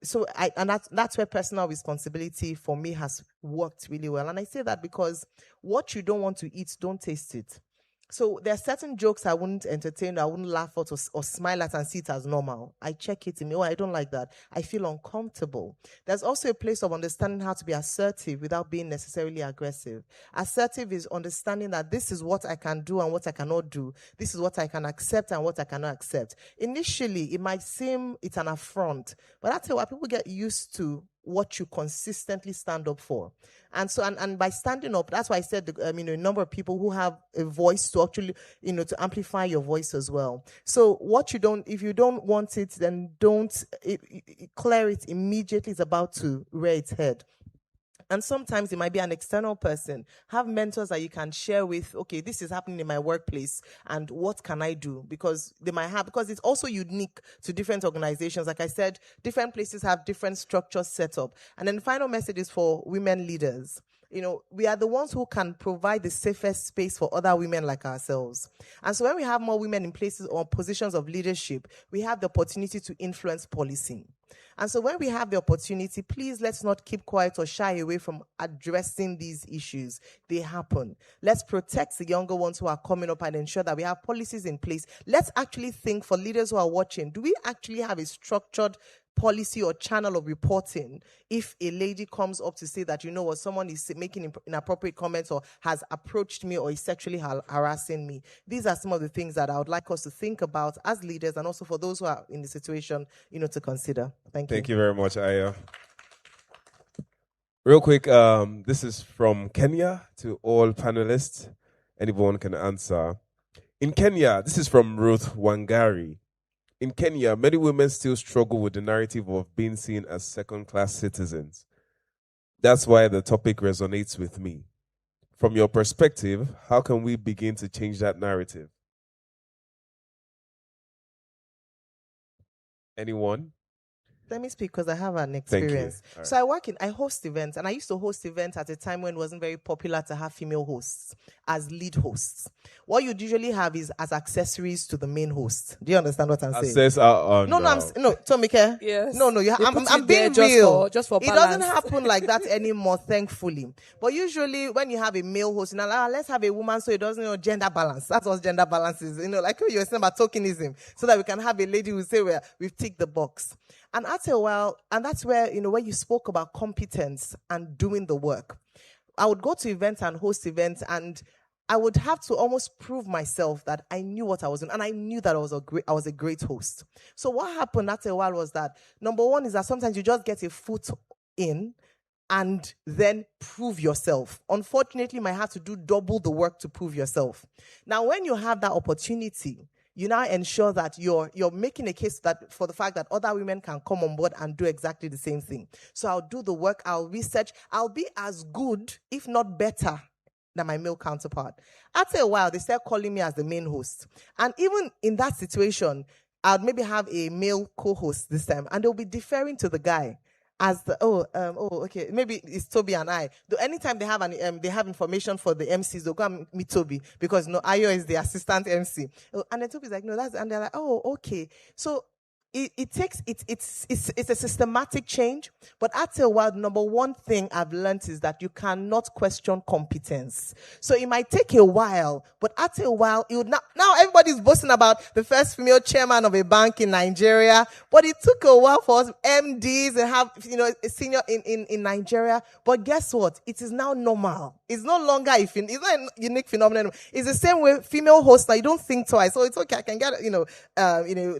So that's where personal responsibility for me has worked really well. And I say that because what you don't want to eat, don't taste it. So there are certain jokes I wouldn't entertain, I wouldn't laugh at or smile at and see it as normal. I check it in me. Oh, I don't like that. I feel uncomfortable. There's also a place of understanding how to be assertive without being necessarily aggressive. Assertive is understanding that this is what I can do and what I cannot do. This is what I can accept and what I cannot accept. Initially, it might seem it's an affront, but that's why people get used to what you consistently stand up for. And so, and by standing up, that's why I said, a number of people who have a voice to actually, to amplify your voice as well. So if you don't want it, then don't clear it immediately. It's about to rear its head. And sometimes it might be an external person. Have mentors that you can share with, okay, this is happening in my workplace, and what can I do? Because it's also unique to different organizations. Like I said, different places have different structures set up. And then the final message is for women leaders. We are the ones who can provide the safest space for other women like ourselves. And so when we have more women in places or positions of leadership, we have the opportunity to influence policy. And so when we have the opportunity, please let's not keep quiet or shy away from addressing these issues. They happen. Let's protect the younger ones who are coming up and ensure that we have policies in place. Let's actually think, for leaders who are watching, do we actually have a structured policy or channel of reporting if a lady comes up to say that, you know what, someone is making inappropriate comments or has approached me or is sexually harassing me. These are some of the things that I would like us to think about as leaders, and also for those who are in the situation, to consider. Thank you. Thank you very much, Ayo. Real quick, this is from Kenya to all panelists. Anyone can answer. In Kenya, this is from Ruth Wangari. In Kenya, many women still struggle with the narrative of being seen as second-class citizens. That's why the topic resonates with me. From your perspective, how can we begin to change that narrative? Anyone? Let me speak because I have an experience. Right. So I host events, and I used to host events at a time when it wasn't very popular to have female hosts as lead hosts. What you'd usually have is as accessories to the main host. Do you understand what I'm saying? No, Tomike. Yes. No, I'm being real. Just for it balance. doesn't happen like that anymore, thankfully. But usually when you have a male host, let's have a woman so it doesn't, gender balance. That's what gender balance is. Like you were saying about tokenism, so that we can have a lady who say, well, we've ticked the box. And after a while, and that's where, where you spoke about competence and doing the work. I would go to events and host events, and I would have to almost prove myself that I knew what I was doing, and I knew that I was a great host. So what happened after a while was that, number one is that sometimes you just get a foot in and then prove yourself. Unfortunately, you might have to do double the work to prove yourself. Now, when you have that opportunity, you now ensure that you're making a case that for the fact that other women can come on board and do exactly the same thing. So I'll do the work, I'll research, I'll be as good, if not better, than my male counterpart. After a while, they start calling me as the main host. And even in that situation, I'd maybe have a male co-host this time, and they'll be deferring to the guy. As okay, maybe it's Tobi and I. Anytime they have information for the MCs, they'll go and meet Tobi because Ayo is the assistant MC. And then Tobi's like, no, and they're like, oh, okay. So it's a systematic change, but after a while, number one thing I've learned is that you cannot question competence. So it might take a while, but after a while, now everybody's boasting about the first female chairman of a bank in Nigeria, but it took a while for us MDs and have a senior in Nigeria. But guess what? It is now normal. It's no longer it's not a unique phenomenon. It's the same way female hosts now. You don't think twice. So it's okay. I can get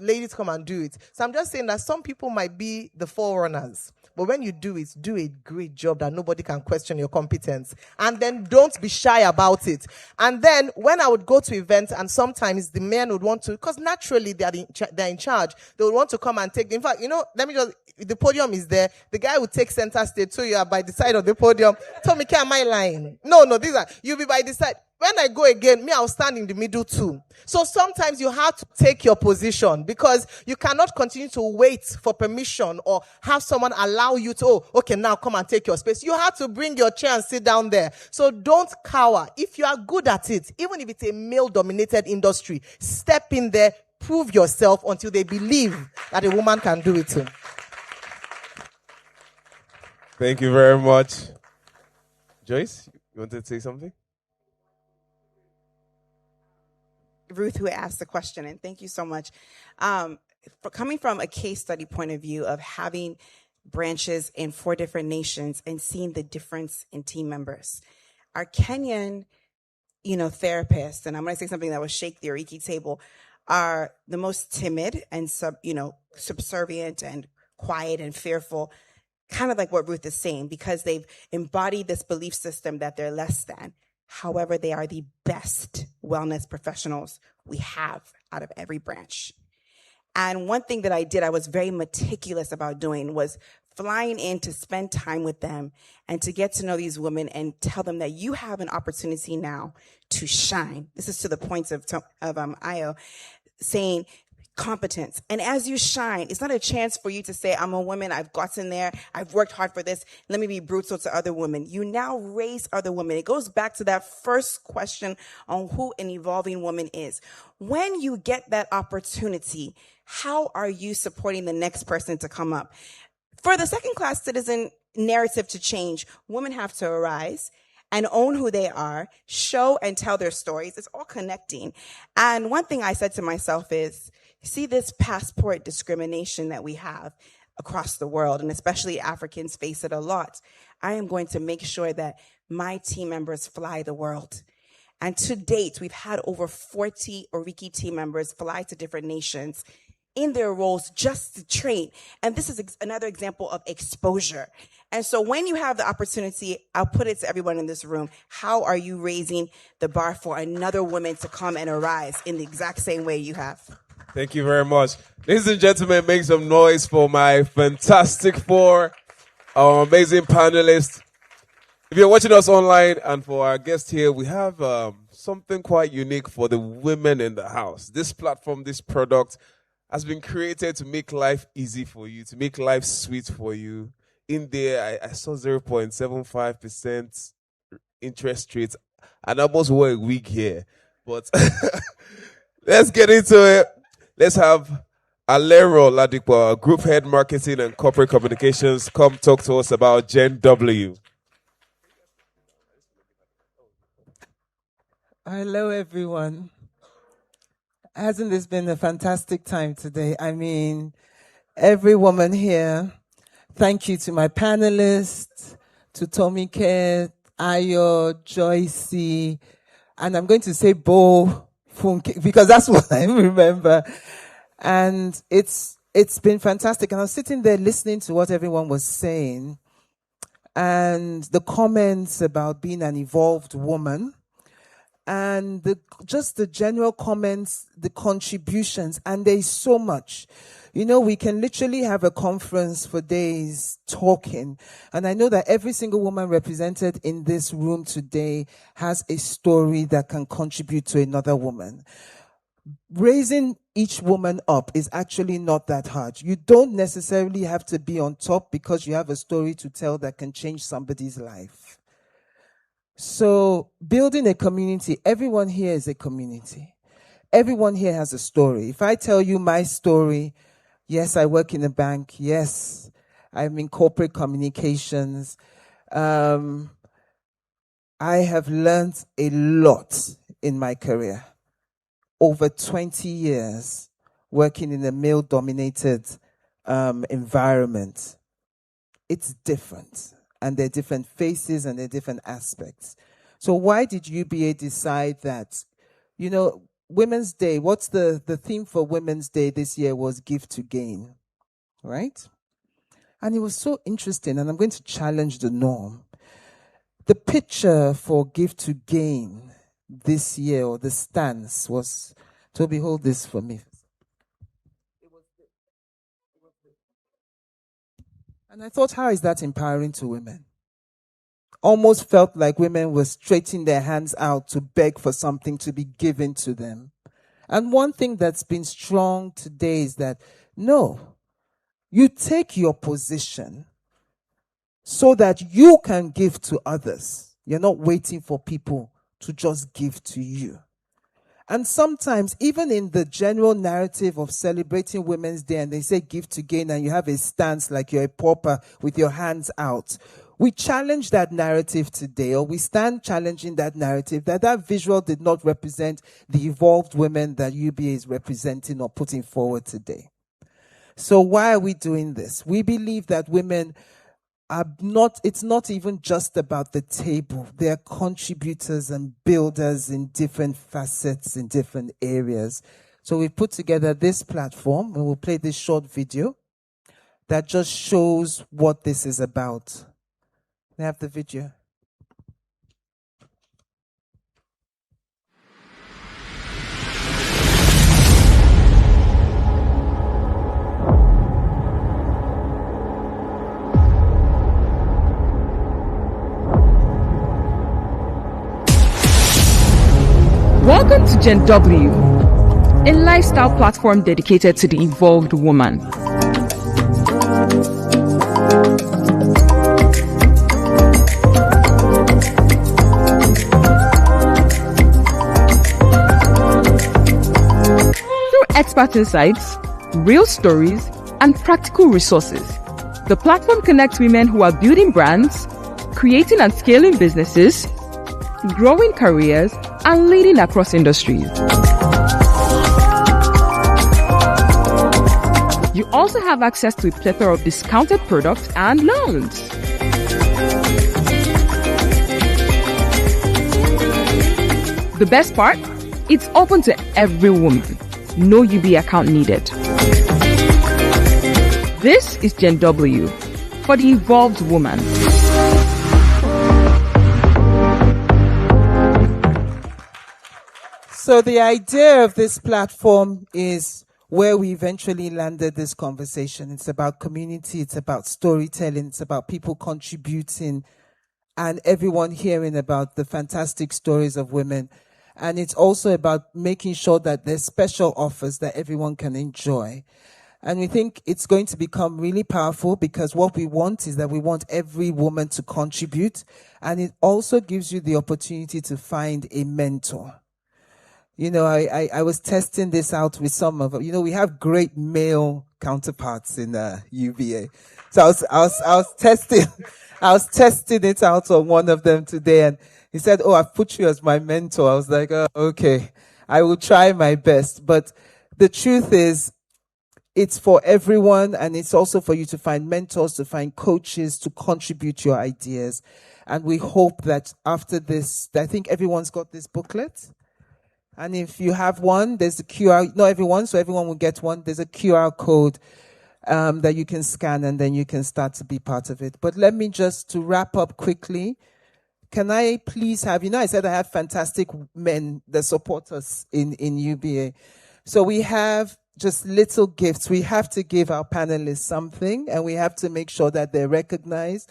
ladies come and do it. So I'm just saying that some people might be the forerunners, but when you do it, do a great job that nobody can question your competence. And then don't be shy about it. And then when I would go to events, and sometimes the men would want to, because naturally they're in charge, they would want to come and take, in fact, the podium is there. The guy would take center stage, so you are by the side of the podium. Tomike, am I lying? No, you'll be by the side. When I go again, I'll stand in the middle too. So sometimes you have to take your position because you cannot continue to wait for permission or have someone allow you to, okay, now come and take your space. You have to bring your chair and sit down there. So don't cower. If you are good at it, even if it's a male-dominated industry, step in there, prove yourself until they believe that a woman can do it too. Thank you very much. Joyce, you wanted to say something? Ruth, who asked the question, and thank you so much. For coming from a case study point of view of having branches in 4 different nations and seeing the difference in team members, our Kenyan, therapists, and I'm going to say something that will shake the Oriki table, are the most timid and subservient and quiet and fearful, kind of like what Ruth is saying, because they've embodied this belief system that they're less than. However, they are the best wellness professionals we have out of every branch. And one thing that I was very meticulous about doing was flying in to spend time with them and to get to know these women and tell them that you have an opportunity now to shine. This is to the points of Ayo, saying competence. And as you shine, it's not a chance for you to say, I'm a woman, I've gotten there, I've worked hard for this, let me be brutal to other women. You now raise other women. It goes back to that first question on who an evolving woman is. When you get that opportunity, how are you supporting the next person to come up? For the second-class citizen narrative to change, women have to arise and own who they are, show and tell their stories. It's all connecting. And one thing I said to myself is, see this passport discrimination that we have. across the world, and especially Africans face it a lot. I am going to make sure that my team members fly the world. And to date, we've had over 40 Oriki team members fly to different nations in their roles just to train. And this is another example of exposure. And so when you have the opportunity, I'll put it to everyone in this room, how are you raising the bar for another woman to come and arise in the exact same way you have? Thank you very much. Ladies and gentlemen, make some noise for my fantastic four, our amazing panelists. If you're watching us online and for our guests here, we have something quite unique for the women in the house. This platform, this product has been created to make life easy for you, to make life sweet for you. In there, I saw 0.75% interest rates, and I almost wore a wig here. But let's get into it. Let's have Alero Ladipo, Group Head Marketing and Corporate Communications, come talk to us about Gen.W. Hello, everyone. Hasn't this been a fantastic time today? I mean, every woman here, thank you to my panelists, to Tomike, Ayo, Joycee, and I'm going to say Olufunke because that's what I remember. And it's been fantastic. And I was sitting there listening to what everyone was saying and the comments about being an evolved woman. And just the general comments, the contributions, and there's so much. You know, we can literally have a conference for days talking. And I know that every single woman represented in this room today has a story that can contribute to another woman. Raising each woman up is actually not that hard. You don't necessarily have to be on top because you have a story to tell that can change somebody's life. So building a community, everyone here is a community. Everyone here has a story. If I tell you my story, yes, I work in a bank. Yes, I'm in corporate communications. I have learned a lot in my career. Over 20 years working in a male-dominated environment. It's different. And there are different faces and there are different aspects. So why did UBA decide that, you know, Women's Day, what's the theme for Women's Day this year was Give to Gain, right? And it was so interesting, and I'm going to challenge the norm. The picture for Give to Gain this year, or the stance was, Tobi, hold this for me. And I thought, how is that empowering to women? Almost felt like women were stretching their hands out to beg for something to be given to them. And one thing that's been strong today is that, no, you take your position so that you can give to others. You're not waiting for people to just give to you. And sometimes, even in the general narrative of celebrating Women's Day, and they say give to gain, and you have a stance like you're a pauper with your hands out, we challenge that narrative today, or we stand challenging that narrative, that visual did not represent the evolved women that UBA is representing or putting forward today. So why are we doing this? We believe that women are not, it's not even just about the table. They're contributors and builders in different facets, in different areas. So we put together this platform, and we'll play this short video that just shows what this is about. We have the video. Welcome to Gen.W, a lifestyle platform dedicated to the evolved woman. Through expert insights, real stories, and practical resources, the platform connects women who are building brands, creating and scaling businesses, growing careers, and leading across industries. You also have access to a plethora of discounted products and loans. The best part? It's open to every woman. No UBA account needed. This is Gen.W for the evolved woman. So the idea of this platform is where we eventually landed this conversation. It's about community, it's about storytelling, it's about people contributing and everyone hearing about the fantastic stories of women. And it's also about making sure that there's special offers that everyone can enjoy. And we think it's going to become really powerful because what we want is that we want every woman to contribute. And it also gives you the opportunity to find a mentor. You know, I was testing this out with some of, you know, we have great male counterparts in UBA. So I was testing it out on one of them today, and he said, "Oh, I've put you as my mentor." I was like, "Oh, okay, I will try my best." But the truth is, it's for everyone, and it's also for you to find mentors, to find coaches, to contribute your ideas. And we hope that after this, I think everyone's got this booklet. And if you have one, there's a QR, not everyone, so everyone will get one. There's a QR code that you can scan, and then you can start to be part of it. But let me just, to wrap up quickly, can I please have, you know, I said I have fantastic men that support us in UBA. So we have just little gifts. We have to give our panelists something, and we have to make sure that they're recognized.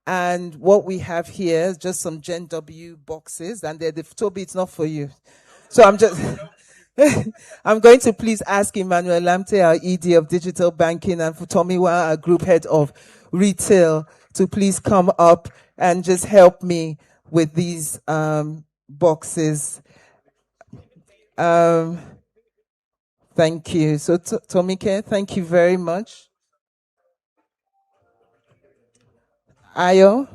And what we have here is just some Gen.W boxes, and they're Tobi, it's not for you. So I'm just, I'm going to please ask Emmanuel Lamte, our ED of Digital Banking, and Futomiwa, our Group Head of Retail, to please come up and just help me with these boxes. Thank you. So Tomike, thank you very much. Ayo.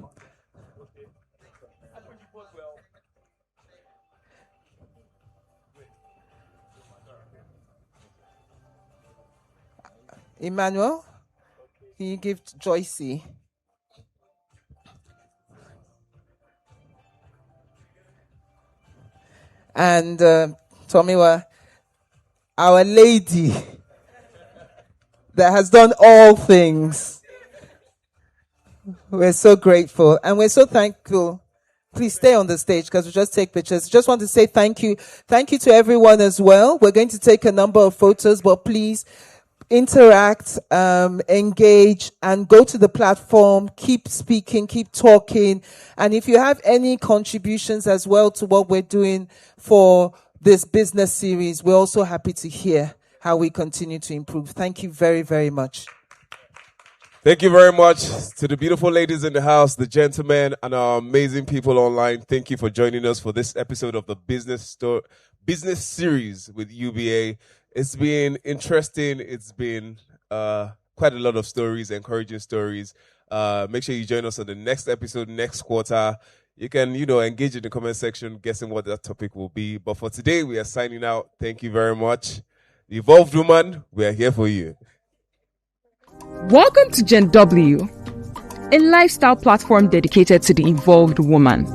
Emmanuel, can you give Joycee? And Tomiwa, our lady that has done all things. We're so grateful and we're so thankful. Please stay on the stage because we just take pictures. Just want to say thank you. Thank you to everyone as well. We're going to take a number of photos, but please interact, engage, and go to the platform. Keep speaking, keep talking. And if you have any contributions as well to what we're doing for this business series, we're also happy to hear how we continue to improve. Thank you very, very much. Thank you very much to the beautiful ladies in the house, the gentlemen, and our amazing people online. Thank you for joining us for this episode of the business series with UBA. It's been interesting. It's been quite a lot of stories, encouraging stories. Make sure you join us on the next episode, next quarter. You can, engage in the comment section, guessing what that topic will be. But for today, we are signing out. Thank you very much. The Evolved Woman, we are here for you. Welcome to Gen.W, a lifestyle platform dedicated to the evolved woman.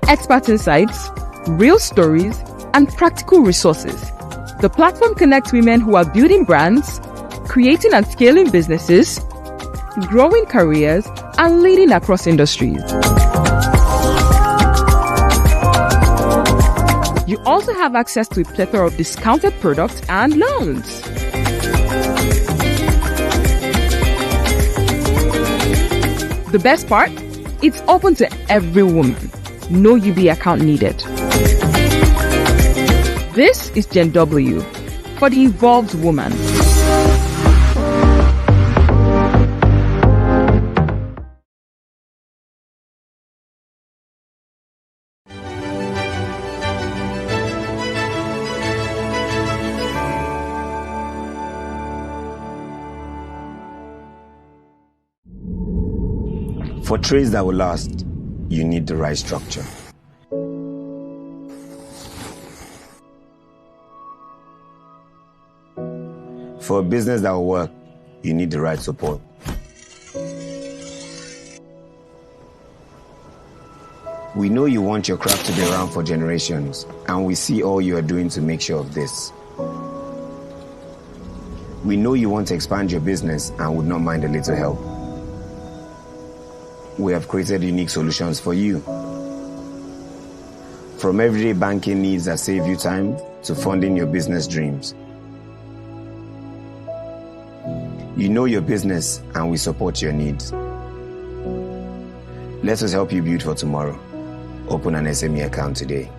Expert insights, real stories, and practical resources. The platform connects women who are building brands, creating and scaling businesses, growing careers, and leading across industries. You also have access to a plethora of discounted products and loans. The best part? It's open to every woman. No UB account needed. This is Gen.W for the evolved woman. For trades that will last, you need the right structure. For a business that will work, you need the right support. We know you want your craft to be around for generations, and we see all you are doing to make sure of this. We know you want to expand your business and would not mind a little help. We have created unique solutions for you. From everyday banking needs that save you time to funding your business dreams. You know your business and we support your needs. Let us help you build for tomorrow. Open an SME account today.